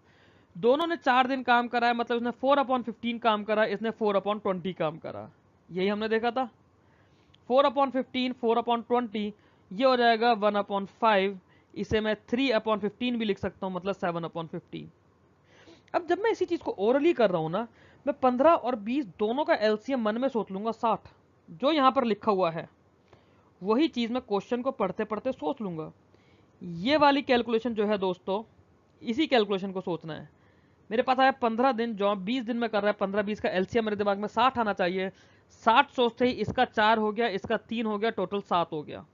दोनों ने 4 दिन काम करा है, मतलब इसने 4 अपॉन 15 काम करा, इसने 4 अपॉन 20 काम करा। यही हमने देखा था, 4 अपॉन 15, 4 अपॉन 20, ये हो जाएगा 1/5, इसे मैं 3/15 भी लिख सकता हूँ, मतलब 7/15। अब जब मैं इसी चीज को ओरली कर रहा हूँ ना, मैं 15 और 20 दोनों का एलसीएम मन में सोच लूंगा 60, जो यहाँ पर लिखा हुआ है वही चीज मैं क्वेश्चन को पढ़ते पढ़ते सोच लूंगा। ये वाली कैलकुलेशन जो है दोस्तों, इसी कैलकुलेशन को सोचना है। मेरे पास आया 15 दिन, जो 20 दिन में कर रहा है, 15-20 का एलसीएम मेरे दिमाग में 60 आना चाहिए। 60 सोचते ही इसका 4 हो गया, इसका 3 हो गया, टोटल 7 हो गया।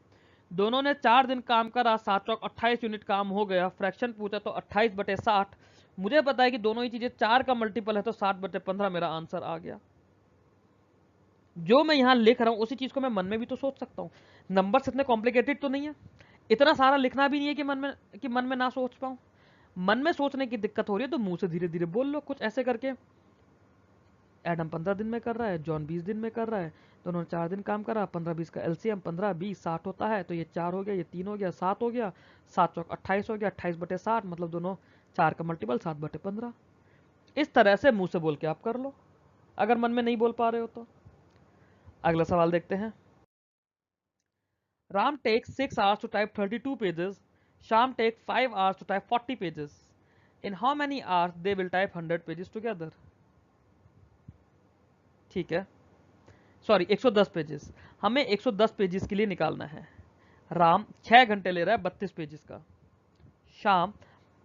दोनों ने 4 दिन काम करा, 7 चौक 28 यूनिट काम हो गया। फ्रैक्शन पूछा तो 28/60। मुझे पता है कि दोनों ही चीजें 4 का मल्टीपल है, तो 60/15 मेरा आंसर आ गया। जो मैं यहाँ लिख रहा हूँ उसी चीज को मैं मन में भी तो सोच सकता हूँ। नंबर्स इतने कॉम्प्लिकेटेड तो नहीं है, इतना सारा लिखना भी नहीं है कि मन में ना सोच पाऊँ। मन में सोचने की दिक्कत हो रही है तो मुंह से धीरे धीरे बोल लो कुछ ऐसे करके। एडम 15 दिन में कर रहा है, जॉन 20 दिन में कर रहा है, दोनों ने 4 दिन काम करा। 15-20 का एलसीएम 15-20-60 होता है, तो ये 4 हो गया, ये 3 हो गया, 7 हो गया, 7 चौक 28 हो गया, 28/60, मतलब दोनों 4 का मल्टीपल 7/15। इस तरह से मुंह से बोल के आप कर लो, अगर मन में नहीं बोल पा रहे हो तो। अगला सवाल देखते हैं। Ram takes 6 hours to type 32 pages. Sham takes 5 hours to type 40 pages. In how many hours they will type 100 pages together? ठीक है, सॉरी 110 पेजेस। हमें 110 पेजेस के लिए निकालना है। राम 6 घंटे ले रहा है 32 पेजेस का। शाम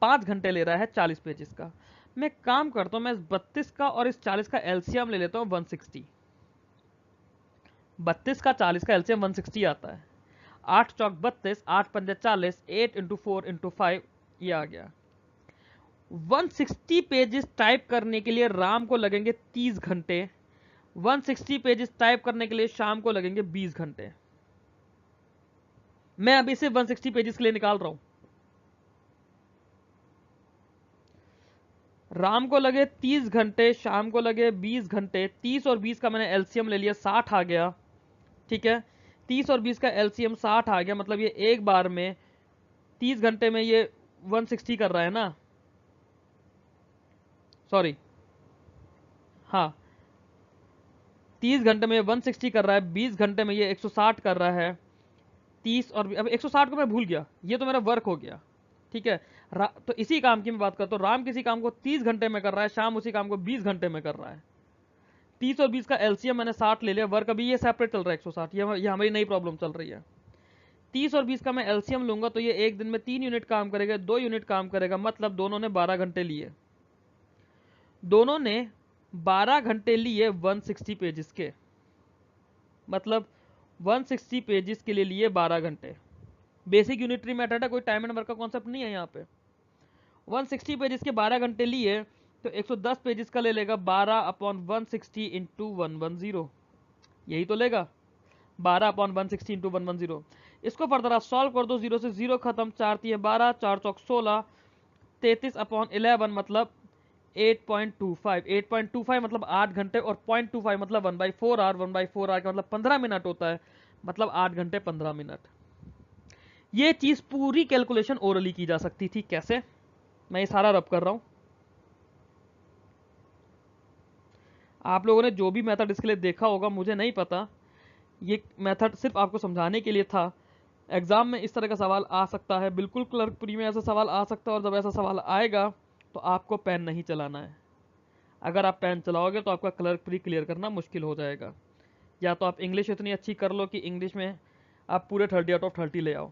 5 घंटे ले रहा है 40 पेजेस का। मैं काम करता हूं, मैं इस 32 का और इस 40 का एलसीएम ले लेता हूं 160। 32 का 40 का एलसीएम 160 आता है। 8 चौक 32, 8 पंजे 40, 8 इंटू 4 इंटू 5, ये आ गया। 160 पेजेस टाइप करने के लिए राम को लगेंगे 30 घंटे। 160 पेजेस टाइप करने के लिए शाम को लगेंगे 20 घंटे। मैं अभी सिर्फ 160 पेजेस के लिए निकाल रहा हूं। राम को लगे 30 घंटे, शाम को लगे 20 घंटे। 30 और 20 का मैंने एलसीएम ले लिया, 60 आ गया। ठीक है, 30 और 20 का एलसीएम 60 आ गया, मतलब ये एक बार में 30 घंटे में ये 160 कर रहा है ना, सॉरी, हाँ 30 घंटे में 160 कर रहा है, 20 घंटे में ये 160 कर रहा है। 30 और अब 160 को मैं भूल गया, ये तो मेरा वर्क हो गया। ठीक है, तो इसी काम की मैं बात करता हूँ। राम किसी काम को 30 घंटे में कर रहा है, शाम उसी काम को 20 घंटे में कर रहा है। 30 और 20 का एलसीएम मैंने 60 ले लिया। वर्क अभी ये सेपरेट चल रहा है 160, ये हमारी नई प्रॉब्लम चल रही है। 30 और 20 का मैं एलसीएम लूंगा तो ये एक दिन में 3 यूनिट काम करेगा, 2 यूनिट काम करेगा, मतलब दोनों ने 12 घंटे लिए। दोनों ने 12 घंटे लिए 160 पेजेस के, मतलब 160 पेजेस के लिए 12 घंटे। बेसिक यूनिटरी मेथड है, कोई टाइम एंड वर्क का कॉन्सेप्ट नहीं है यहाँ पे। 160 पेजेस के 12 घंटे लिए तो 110 पेजेस का ले लेगा 12/160 इंटू 110, यही तो लेगा 12/160 इंटू 110। इसको फर्दर आप सॉल्व कर दो, 0 से 0 खत्म, 4 3 12, 4 चौक 16, 33/11 मतलब 8.25। 8.25 मतलब 8 घंटे, और 0.25 मतलब 1/4 आवर। 1/4 आवर का मतलब 15 मिनट होता है, मतलब 8 घंटे 15 मिनट। ये चीज पूरी कैलकुलेशन ओरली की जा सकती थी। कैसे? मैं ये सारा रब कर रहा हूं। आप लोगों ने जो भी मेथड इसके लिए देखा होगा मुझे नहीं पता, ये मेथड सिर्फ आपको समझाने के लिए था। एग्जाम में इस तरह का सवाल आ सकता है, बिल्कुल क्लर्क प्री में ऐसा सवाल आ सकता है, और जब ऐसा सवाल आएगा तो आपको पेन नहीं चलाना है। अगर आप पेन चलाओगे तो आपका क्लर्क प्री क्लियर करना मुश्किल हो जाएगा। या तो आप इंग्लिश इतनी अच्छी कर लो कि इंग्लिश में आप पूरे 30/30 ले आओ।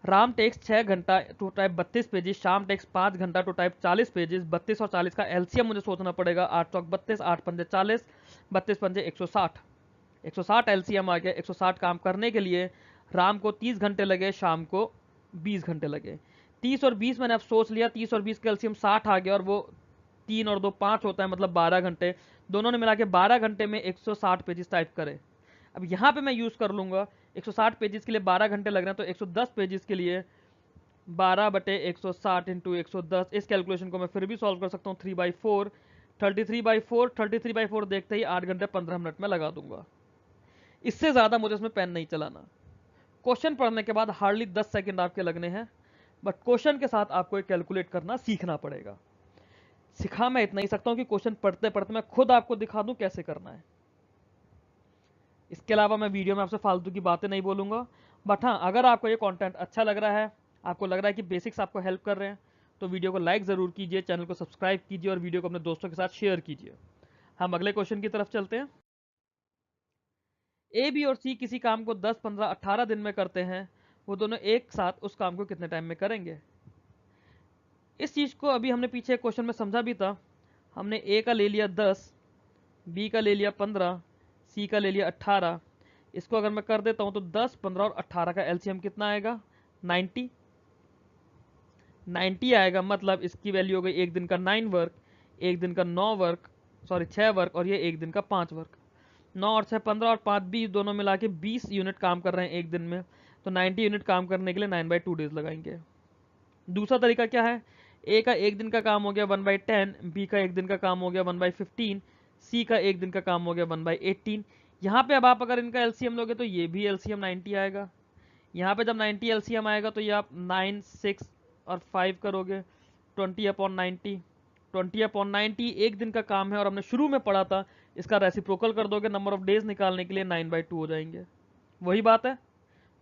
राम टेक्स 6 घंटा टू टाइप 32 पेजेस, शाम टेक्स 5 घंटा टू टाइप 40 पेजेस। 32 और 40 का एलसीएम मुझे सोचना पड़ेगा। 8 चौक 32, 8 पंजे 40, 32 पंजे 160। 160 एलसीएम आ गया। 160 काम करने के लिए राम को 30 घंटे लगे, शाम को 20 घंटे लगे। 30 और 20 मैंने अब सोच लिया, 30 और 20 का एलसीएम 60 आ गया, और वो 3 और 2 5 होता है, मतलब 12 घंटे। दोनों ने मिला के 12 घंटे में 160 पेजेस टाइप करे। अब यहाँ पे मैं यूज कर लूंगा 160 पेजेस के लिए 12 घंटे लग रहे हैं, तो 110 पेजेस के लिए 12/160 इंटू 110। इस कैलकुलेशन को मैं फिर भी सॉल्व कर सकता हूँ 3/4। 33/4 देखते ही 8 घंटे 15 मिनट में लगा दूंगा। इससे ज्यादा मुझे इसमें पेन नहीं चलाना। क्वेश्चन पढ़ने के बाद हार्डली 10 सेकंड आपके लगने हैं, बट क्वेश्चन के साथ आपको कैलकुलेट करना सीखना पड़ेगा। सिखा मैं इतना ही सकता हूं कि क्वेश्चन पढ़ते पढ़ते मैं खुद आपको दिखा दूं कैसे करना है। इसके अलावा मैं वीडियो में आपसे फालतू की बातें नहीं बोलूँगा। बट हाँ, अगर आपको ये कंटेंट अच्छा लग रहा है, आपको लग रहा है कि बेसिक्स आपको हेल्प कर रहे हैं, तो वीडियो को लाइक ज़रूर कीजिए, चैनल को सब्सक्राइब कीजिए और वीडियो को अपने दोस्तों के साथ शेयर कीजिए। हम अगले क्वेश्चन की तरफ चलते हैं। ए, बी और सी किसी काम को 10, 15, 18 दिन में करते हैं, वो दोनों एक साथ उस काम को कितने टाइम में करेंगे? इस चीज़ को अभी हमने पीछे क्वेश्चन में समझा भी था। हमने ए का ले लिया 10, बी का ले लिया 15, सी का ले लिया 18। इसको अगर मैं कर देता हूं तो 10, 15 और 18 का एलसीएम कितना आएगा? 90। 90 आएगा, मतलब इसकी वैल्यू हो गई एक दिन का 9 वर्क, एक दिन का 9 वर्क, सॉरी 6 वर्क, और ये एक दिन का 5 वर्क। 9 और 6 15 और 5 20, दोनों मिला के 20 यूनिट काम कर रहे हैं एक दिन में। तो 90 यूनिट काम करने के लिए 9/2 डेज लगाएंगे। दूसरा तरीका क्या है? ए का एक दिन का काम हो गया 1/10, बी का एक दिन का काम हो गया 1/15, सी का एक दिन का काम हो गया 1/18। यहाँ पे अब आप अगर इनका एलसीएम लोगे तो ये भी एलसीएम 90 आएगा। यहाँ पे जब 90 एलसीएम आएगा तो ये आप 9, 6 और 5 करोगे, 20/90। 20/90 एक दिन का काम है, और हमने शुरू में पढ़ा था इसका रेसिप्रोकल कर दोगे नंबर ऑफ डेज निकालने के लिए, 9/2 हो जाएंगे। वही बात है,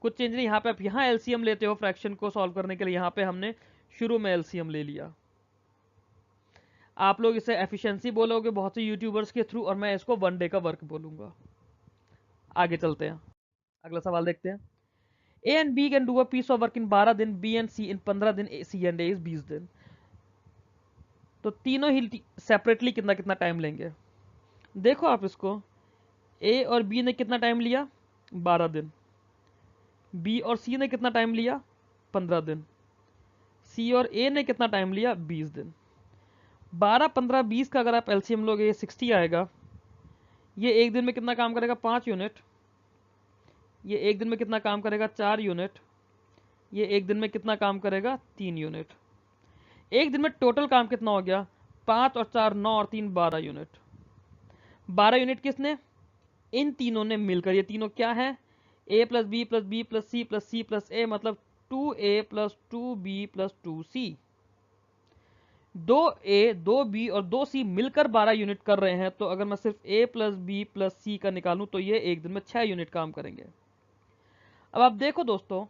कुछ चेंज नहीं। यहाँ पे आप यहाँ एलसीएम लेते हो फ्रैक्शन को सॉल्व करने के लिए, यहाँ पे हमने शुरू में एलसीएम ले लिया। आप लोग इसे एफिशिएंसी बोलोगे बहुत से यूट्यूबर्स के थ्रू, और मैं इसको 1 डे का वर्क बोलूंगा। आगे चलते हैं, अगला सवाल देखते हैं। A and B can do a piece of work in 12 दिन, बी एंड सी इन 15 दिन, सी एंड ए इज 20 दिन। तो तीनों ही सेपरेटली कितना कितना टाइम लेंगे? देखो आप इसको, ए और बी ने कितना टाइम लिया? 12 दिन। बी और सी ने कितना टाइम लिया? 15 दिन। सी और ए ने कितना टाइम लिया? 20 दिन। 12, 15, 20 का अगर आप एलसीएम लोगे, ये 60 आएगा। ये एक दिन में कितना काम करेगा? 5 यूनिट। ये एक दिन में कितना काम करेगा? 4 यूनिट। ये एक दिन में कितना काम करेगा? 3 यूनिट। एक दिन में टोटल काम कितना हो गया? 5 और 4 9 और 3 12 यूनिट। 12 यूनिट किसने? इन तीनों ने मिलकर। ये तीनों क्या है? A plus B plus B plus C plus C plus A, मतलब 2a plus 2b plus 2c। 2a 2b और 2c मिलकर 12 यूनिट कर रहे हैं। तो अगर मैं सिर्फ a प्लस बी प्लस सी का निकालूं तो ये एक दिन में 6 यूनिट काम करेंगे। अब आप देखो दोस्तों,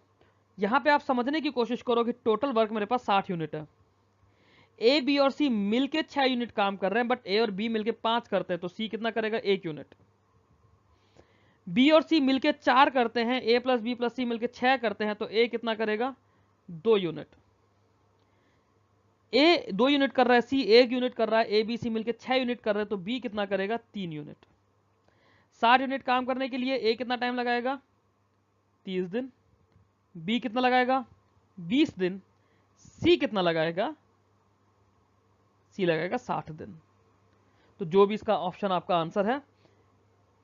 यहां पे आप समझने की कोशिश करो कि टोटल वर्क मेरे पास 60 यूनिट है। ए बी और सी मिलके 6 यूनिट काम कर रहे हैं, बट ए और बी मिलके 5 करते हैं, तो सी कितना करेगा? 1 यूनिट। बी और सी मिलके 4 करते हैं, ए प्लस बी प्लस सी मिलके 6 करते हैं, तो ए कितना करेगा? 2 यूनिट। ए 2 यूनिट कर रहा है, सी 1 यूनिट कर रहा है, ए बी सी मिलके 6 यूनिट कर रहे हैं, तो बी कितना करेगा? 3 यूनिट। 60 यूनिट काम करने के लिए ए कितना टाइम लगाएगा? 30 दिन। बी कितना लगाएगा? 20 दिन। सी कितना लगाएगा? सी लगाएगा 60 दिन। तो जो भी इसका ऑप्शन आपका आंसर है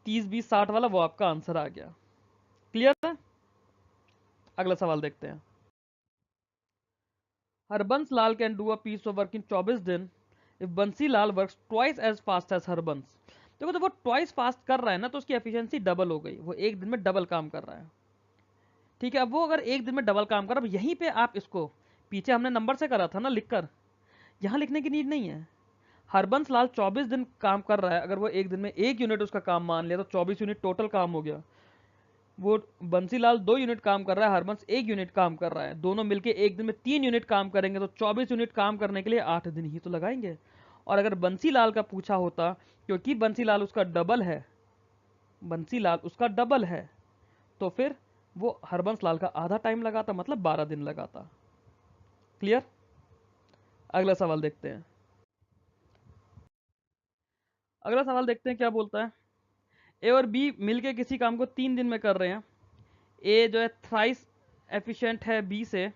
30, 20, 60 वाला, वो आपका आंसर आ गया। क्लियर है? अगला सवाल देखते हैं। Harbans Lal can do a piece of work in 24 दिन if Bansi Lal works twice as fast as Harbans. देखो, तो वो ट्वाइस फास्ट कर रहा है ना, तो उसकी एफिशिएंसी डबल हो गई। वो एक दिन में डबल काम कर रहा है। ठीक है, अब वो अगर एक दिन में डबल काम कर रहा है, यहीं पे आप इसको, पीछे हमने नंबर से करा था ना लिखकर, यहां लिखने की नीड नहीं है। हरबंस लाल 24 दिन काम कर रहा है, अगर वो एक दिन में 1 यूनिट उसका काम मान लिया तो 24 यूनिट टोटल काम हो गया। वो बंसीलाल 2 यूनिट काम कर रहा है, हरबंस 1 यूनिट काम कर रहा है, दोनों मिलके एक दिन में 3 यूनिट काम करेंगे, तो 24 यूनिट काम करने के लिए 8 दिन ही तो लगाएंगे। और अगर बंसीलाल का पूछा होता, क्योंकि बंसीलाल उसका डबल है, बंसीलाल उसका डबल है, तो फिर वो हरबंस लाल का आधा टाइम लगाता, मतलब 12 दिन लगाता। क्लियर? अगला सवाल देखते हैं। अगला सवाल देखते हैं क्या बोलता है। ए और बी मिलके किसी काम को 3 दिन में कर रहे हैं। ए जो है थ्राइस एफिशिएंट है बी से,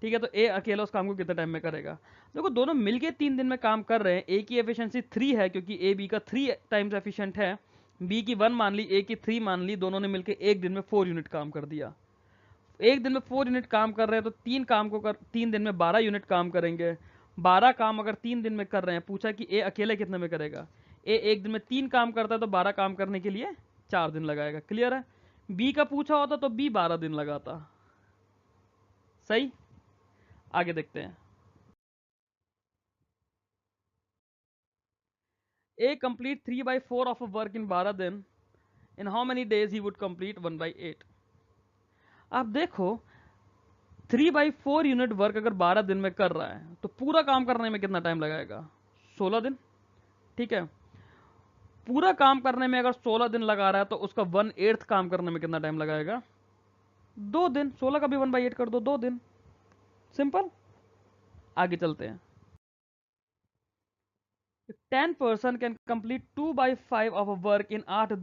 ठीक है, तो ए अकेला उस काम को कितने टाइम में करेगा? देखो, दोनों मिलके 3 दिन में काम कर रहे हैं। ए की एफिशिएंसी 3 है, क्योंकि ए बी का 3 टाइम्स एफिशिएंट है। बी की 1 मान ली, ए की 3 मान ली, दोनों ने मिलके एक दिन में 4 यूनिट काम कर दिया। एक दिन में 4 यूनिट काम कर रहे हैं, तो 3 काम को कर 3 दिन में 12 यूनिट काम करेंगे। 12 काम अगर 3 दिन में कर रहे हैं, पूछा कि ए अकेले कितने में करेगा? ए एक दिन में 3 काम करता है, तो 12 काम करने के लिए 4 दिन लगाएगा। क्लियर है? बी का पूछा होता तो बी 12 दिन लगाता। सही। आगे देखते हैं। A complete 3/4 of a work in 12 दिन in how many days he would complete 1/8। आप देखो 3/4 यूनिट वर्क अगर 12 दिन में कर रहा है तो पूरा काम करने में कितना टाइम लगाएगा? 16 दिन। ठीक है, पूरा काम करने में अगर 16 दिन लगा रहा है तो उसका 1/8 काम करने में कितना टाइम लगाएगा? 2 दिन। 16 का भी 1/8 कर दो, 2 दिन। सिंपल। आगे चलते हैं। 10% can complete 2/5 of a work in 8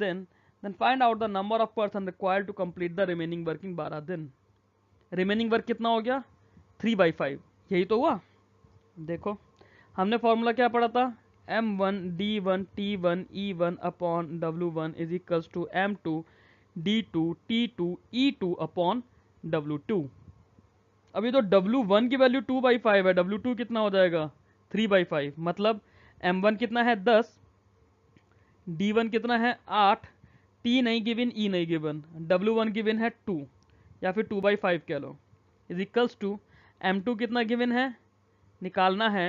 then find out the number of person required to complete the remaining work in 12 दिन। रिमेनिंग वर्क कितना हो गया? 3/5। यही तो हुआ। देखो हमने फॉर्मूला क्या पढ़ा था? M1 D1 T1 E1 upon W1 is equals to M2 D2 T2 E2 upon W2। अभी तो W1 की वैल्यू 2/5 है, W2 कितना हो जाएगा? 3/5। मतलब M1 कितना है? 10, D1 कितना है? 8, T नहीं गिवन, E नहीं गिवन, W1 गिवन है 2 या फिर 2/5 कह लो, इज इक्वल्स टू M2 कितना गिवन है? निकालना है।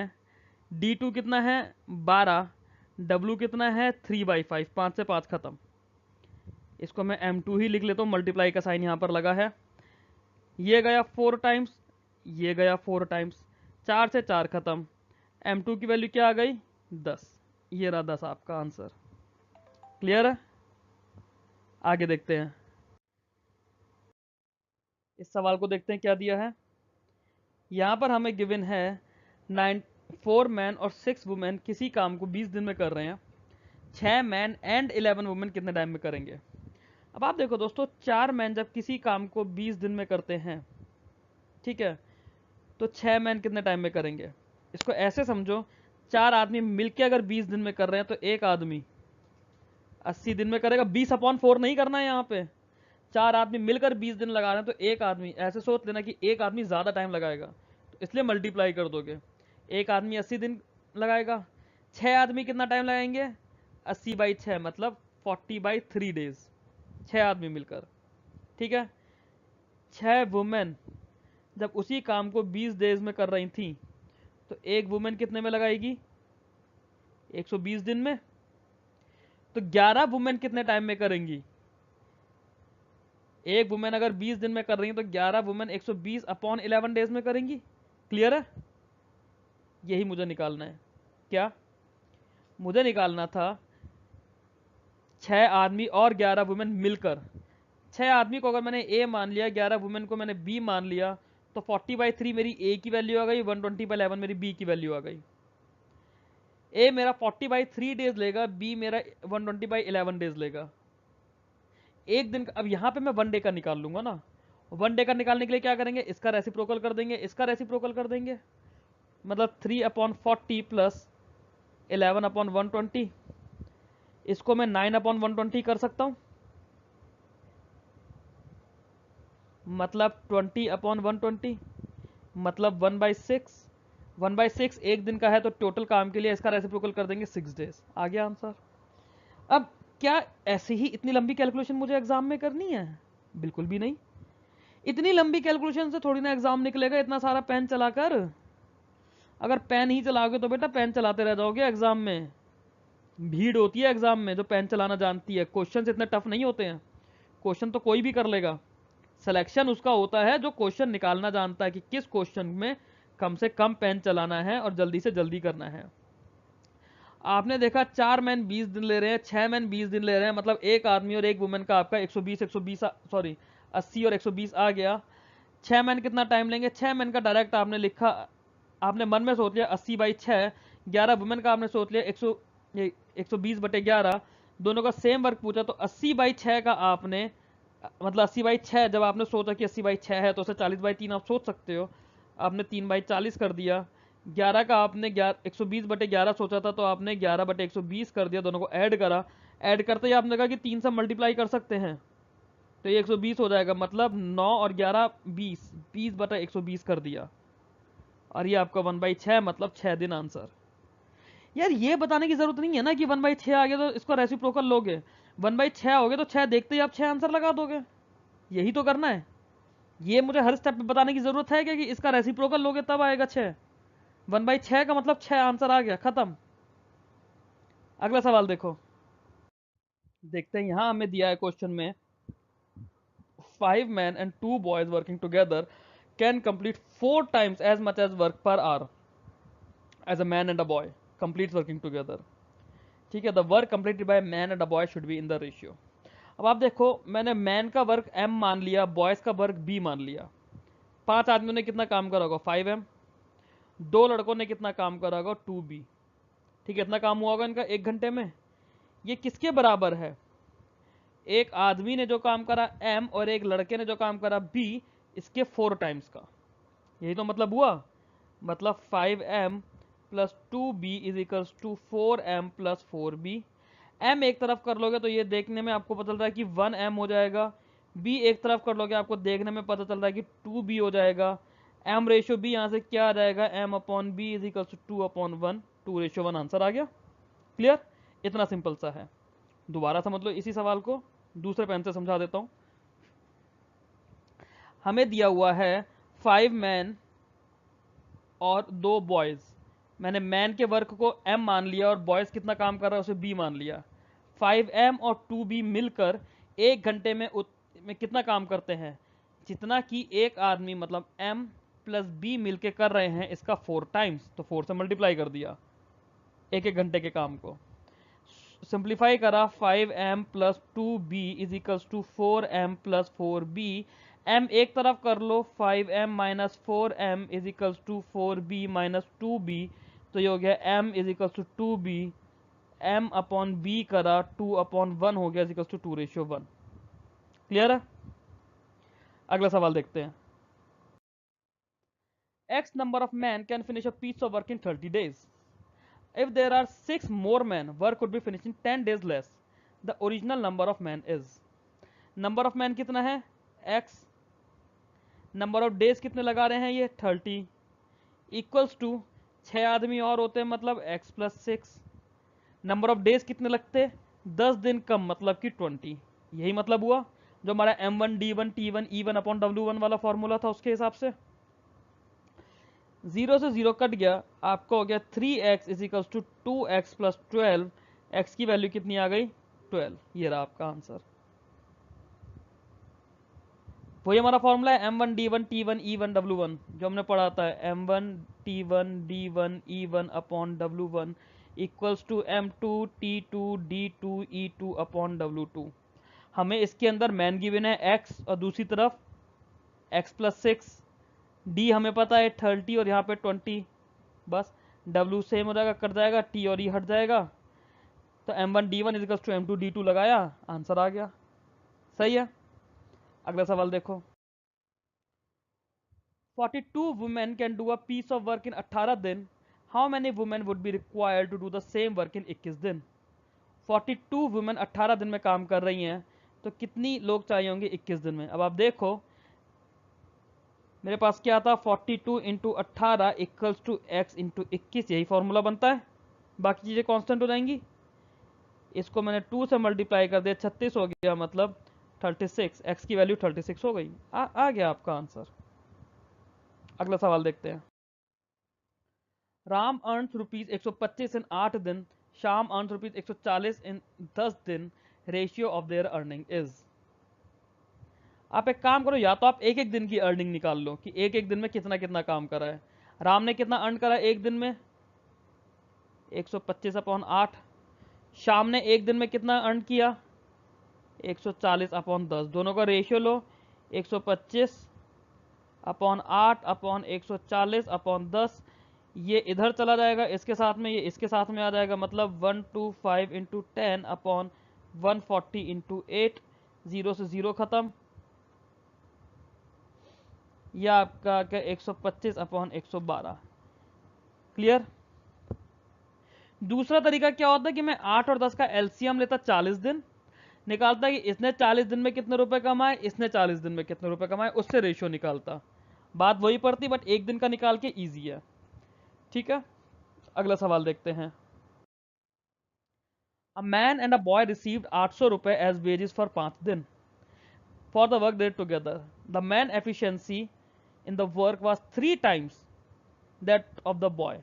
D2 कितना है? 12, W कितना है? 3/5। 5 से 5 खत्म। इसको मैं M2 ही लिख लेता हूँ, मल्टीप्लाई का साइन यहाँ पर लगा है। ये गया 4 टाइम्स, ये गया 4 टाइम्स, 4 से 4 खत्म। M2 की वैल्यू क्या आ गई? 10। ये रहा 10 आपका आंसर। क्लियर है? आगे देखते हैं। इस सवाल को देखते हैं क्या दिया है। यहाँ पर हमें गिवन है 4 मैन और 6 वुमेन किसी काम को 20 दिन में कर रहे हैं। 6 मैन एंड 11 वुमेन कितने टाइम में करेंगे? अब आप देखो दोस्तों, 4 मैन जब किसी काम को 20 दिन में करते हैं, ठीक है, तो 6 मैन कितने टाइम में करेंगे? इसको ऐसे समझो, 4 आदमी मिलके अगर 20 दिन में कर रहे हैं तो एक आदमी 80 दिन में करेगा। 20/4 नहीं करना है यहाँ पे। 4 आदमी मिलकर 20 दिन लगा रहे हैं तो एक आदमी, ऐसे सोच लेना कि एक आदमी ज्यादा टाइम लगाएगा, तो इसलिए मल्टीप्लाई कर दोगे। एक आदमी 80 दिन लगाएगा, 6 आदमी कितना टाइम लगाएंगे? 80/6 मतलब 40/3 डेज। 6 आदमी मिलकर, ठीक है। 6 वुमेन जब उसी काम को 20 डेज में कर रही थी तो एक वुमेन कितने में लगाएगी? 120 दिन में। तो 11 वुमेन कितने टाइम में करेंगी? एक वुमेन अगर 20 दिन में कर रही है तो 11 वुमेन 120/11 डेज में करेंगी। क्लियर है? यही मुझे निकालना है। क्या मुझे निकालना था? 6 आदमी और 11 वुमेन मिलकर। 6 आदमी को अगर मैंने ए मान लिया, 11 वुमेन को मैंने बी मान लिया, तो 40/3 मेरी ए की वैल्यू आ गई, 120/11 मेरी बी की वैल्यू आ गई। ए मेरा 40/3 डेज लेगा, बी मेरा 120/11 डेज लेगा। एक दिन अब यहाँ पे मैं 1 डे का निकाल लूंगा ना। 1 डे का निकालने के लिए क्या करेंगे? इसका रेसिप्रोकल कर देंगे, इसका रेसिप्रोकल कर देंगे, मतलब 3/40 प्लस 11/120। इसको मैं 9/120 कर सकता हूँ, मतलब 20/120, मतलब 1/6। 1/6 एक दिन का है, तो टोटल काम के लिए इसका रेसिप्रोकल कर देंगे 6 डेज। आ गया आंसर। अब क्या ऐसे ही इतनी लंबी कैलकुलेशन मुझे एग्जाम में करनी है? बिल्कुल भी नहीं। इतनी लंबी कैलकुलेशन से थोड़ी ना एग्जाम निकलेगा इतना सारा पेन चलाकर। अगर पेन ही चलाओगे तो बेटा पेन चलाते रह जाओगे एग्जाम में। भीड़ होती है एग्जाम में जो पेन चलाना जानती है। क्वेश्चन इतने टफ नहीं होते हैं, क्वेश्चन तो कोई भी कर लेगा। सिलेक्शन उसका होता है जो क्वेश्चन निकालना जानता है कि किस क्वेश्चन में कम से कम पेन चलाना है और जल्दी से जल्दी करना है। आपने देखा 4 मैन 20 दिन ले रहे हैं, 6 मैन 20 दिन ले रहे हैं, मतलब एक आदमी और एक वुमेन का आपका 120 सॉरी 80 और 120 आ गया। 6 मैन कितना टाइम लेंगे? 6 मैन का डायरेक्ट आपने लिखा, आपने मन में सोच लिया 80/6। 11 वुमेन का आपने सोच लिया 120/11। दोनों का सेम वर्क पूछा तो 80/6 का आपने, मतलब 80/6 जब आपने सोचा कि 80/6 है तो उसे 40/3 आप सोच सकते हो। आपने 3/40 कर दिया। 11 का आपने 120/11 सोचा था तो आपने 11/120 कर दिया, दोनों को ऐड करा। ऐड करते ही आपने कहा कि 3 से मल्टीप्लाई कर सकते हैं तो ये 120 हो जाएगा, मतलब 9 और 11 20, 20/120 कर दिया। और ये आपका 1/6 मतलब 6 दिन आंसर। यार ये बताने की जरूरत नहीं है ना कि 1/6 आ गया तो इसको रेसिप्रोकल लोगे। 1/6 हो गया तो 6 देखते ही आप 6 आंसर लगा दोगे। यही तो करना है। ये मुझे हर स्टेप पे बताने की जरूरत है क्या कि इसका रेसिप्रोकल लोगे तब आएगा 6? 1/6 का मतलब 6 आंसर आ गया, खत्म। अगला सवाल देखो। देखते हैं, यहां हमें दिया है क्वेश्चन में 5 men and 2 boys working together can complete 4 times as much as work per hour as a man and a boy completes working together. ठीक है, the work completed by man and a boy should be in the ratio. अब आप देखो, मैंने मैन का वर्क m मान लिया, बॉयज का वर्क b मान लिया. 5 आदमियों ने कितना काम करा होगा 5m, 2 लड़कों ने कितना काम करा होगा 2b. ठीक है, इतना काम हुआ होगा इनका 1 घंटे में. ये किसके बराबर है? एक आदमी ने जो काम करा m और एक लड़के ने जो काम करा b, इसके 4 टाइम्स का. यही तो मतलब हुआ. मतलब 5m plus 2b is equals to 4m plus 4b. m एक तरफ कर लोगे तो ये देखने में आपको पता चल रहा है कि 1m हो जाएगा. b एक तरफ कर लोगे आपको देखने में पता चल रहा है कि 2b हो जाएगा. m रेशियो b यहाँ से क्या आ जाएगा, m upon b is equals to 2 upon 1, 2:1 answer आ गया. क्लियर? इतना सिंपल सा है. दोबारा समझ लो इसी सवाल को, दूसरे पेन से समझा देता हूं. हमें दिया हुआ है 5 मैन और 2 बॉयज. मैंने मैन के वर्क को m मान लिया और बॉयज कितना काम कर रहा है उसे b मान लिया. 5m और 2b मिलकर 1 घंटे में कितना काम करते हैं? जितना कि एक आदमी मतलब m प्लस b मिलके कर रहे हैं इसका 4 टाइम्स. तो 4 से मल्टीप्लाई कर दिया एक घंटे के काम को. सिंप्लीफाई करा, 5m plus 2b is equals to 4m plus 4b. m एक तरफ कर लो, 5m minus 4m is equals to 4b minus 2b. तो ये हो गया m is equals to 2b. m upon b करा, 2 अपॉन 1 हो गया इज इक्वल्स टू 2:1. क्लियर है? अगला सवाल देखते हैं. x number of men can finish a piece of work in 30 days. If there are 6 more men, work could be finished in 10 days less. The original number of men is. Number of men कितना है? x. नंबर ऑफ डेज कितने लगा रहे हैं ये 30, इक्वल्स टू 6 आदमी और होते हैं मतलब x plus 6. Number of days कितने लगते? 10 दिन कम मतलब कि 20. यही मतलब हुआ जो हमारा m1 d1 t1 e1 upon w1 वाला फॉर्मूला था उसके हिसाब से. 0 से 0 कट गया, आपका हो गया 3x is equals to 2x plus 12. x की वैल्यू कितनी आ गई 12. ये रहा आपका आंसर. वही हमारा फॉर्मूला है m1 d1 t1 e1 w1 जो हमने पढ़ा था. m1 t1 d1 e1 upon w1 equals to m2 t2 d2 e2 upon w2. हमें इसके अंदर मैन गिवन है x और दूसरी तरफ x प्लस 6. d हमें पता है 30 और यहाँ पे 20. बस w सेम हो जाएगा, कट जाएगा, t और e हट जाएगा. तो m1 d1 is to m2 d2 लगाया, आंसर आ गया. सही है. अगला सवाल देखो. 42 women can do a piece of work in 18 दिन. How many women would be required to do the same work in 21 दिन? 42 women 18 दिन में काम कर रही हैं, तो कितनी लोग चाहिए होंगे 21 दिन में? अब आप देखो मेरे पास क्या था, 42 into 18 equals to x into 21. यही फॉर्मूला बनता है, बाकी चीज़ें कांस्टेंट हो जाएंगी. इसको मैंने 2 से मल्टीप्लाई कर दिया, 36 हो गया मतलब 36. एक्स की वैल्यू 36 हो गई. आ गया आपका आंसर. अगला सवाल देखते हैं. राम अर्न्स रुपीज 125 इन 8 दिन, श्याम अर्न्स रुपीज 140 इन 10 दिन. Ratio of their earning is. आप एक काम करो, या तो आप एक एक दिन की अर्निंग निकाल लो कि एक एक दिन में कितना कितना काम करा है. राम ने कितना अर्न करा एक दिन में 125 अपॉन 8. श्याम ने एक दिन में कितना अर्न किया 140 अपॉन 10. दोनों का रेशियो लो, 125 अपॉन 8 अपॉन 140 अपॉन 10. ये इधर चला जाएगा इसके साथ में, ये इसके साथ में आ जाएगा मतलब 125 इंटू 10 अपॉन 140 इंटू 8. 0 से 0 खत्म. यह आपका क्या 125 अपॉन 112. क्लियर? दूसरा तरीका क्या होता है कि मैं 8 और 10 का एलसीएम लेता 40 दिन, निकालता कि इसने 40 दिन में कितने रुपए कमाए, इसने 40 दिन में कितने रुपए कमाए, उससे रेशियो निकालता. बात वही पड़ती बट एक दिन का निकाल के ईजी है. ठीक है. अगला सवाल देखते हैं. A man and a boy received 800 रुपए एज वेजेस फॉर 5 दिन for the work they together. The man efficiency in the work was 3 times that of the boy.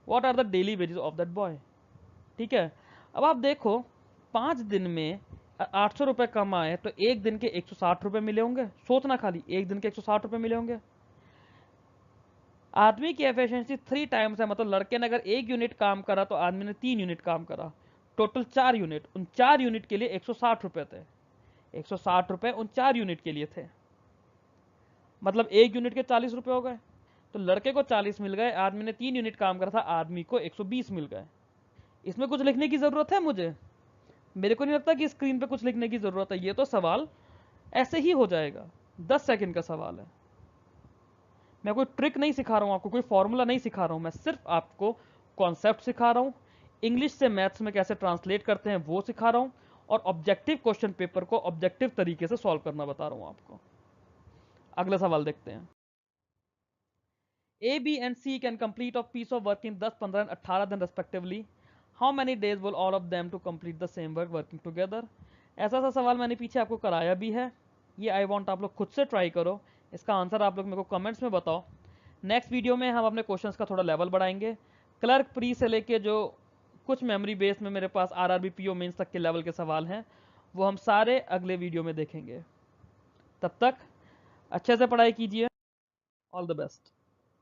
What are the daily wages of that boy? ठीक है. अब आप देखो 5 दिन में 800 रुपये कम आए तो एक दिन के 160 रुपये मिले होंगे। सोचना खाली, एक दिन के 160 रुपये मिले होंगे। आदमी की एफिशिएंसी 3 टाइम्स है, मतलब लड़के ने अगर 1 यूनिट काम करा तो आदमी ने 3 यूनिट काम करा, टोटल 4 यूनिट। उन 4 यूनिट के लिए 160 रुपये थे। 160 रुपये उन 4 यूनिट के लिए थे, मतलब 1 यूनिट के 40 रुपये हो गए। तो लड़के को 40 मिल गए, आदमी ने 3 यूनिट काम करा था, आदमी को 120 मिल गए। इसमें कुछ लिखने की जरूरत है मुझे? मेरे को नहीं लगता कि स्क्रीन पे कुछ लिखने की जरूरत है। ये तो सवाल ऐसे ही हो जाएगा, 10 सेकंड का सवाल है। मैं कोई ट्रिक नहीं सिखा रहा हूं आपको, कोई फॉर्मूला नहीं सिखा रहा हूं, मैं सिर्फ आपको कॉन्सेप्ट सिखा रहा हूं। इंग्लिश से मैथ्स में कैसे ट्रांसलेट करते हैं वो सिखा रहा हूं, और ऑब्जेक्टिव क्वेश्चन पेपर को ऑब्जेक्टिव तरीके से सॉल्व करना बता रहा हूं आपको। अगला सवाल देखते हैं। A, B and C can complete a piece of work in 10, 15 and 18 दिन respectively. How many days will all of them to complete the same work working together? ऐसा सा सवाल मैंने पीछे आपको कराया भी है। ये आई वांट आप लोग खुद से ट्राई करो, इसका आंसर आप लोग मेरे को कमेंट्स में बताओ। नेक्स्ट वीडियो में हम अपने क्वेश्चंस का थोड़ा लेवल बढ़ाएंगे। क्लर्क प्री से लेके जो कुछ मेमोरी बेस में मेरे पास आरआरबी पीओ मेंस तक के लेवल के सवाल हैं, वो हम सारे अगले वीडियो में देखेंगे। तब तक अच्छे से पढ़ाई कीजिए। All the best.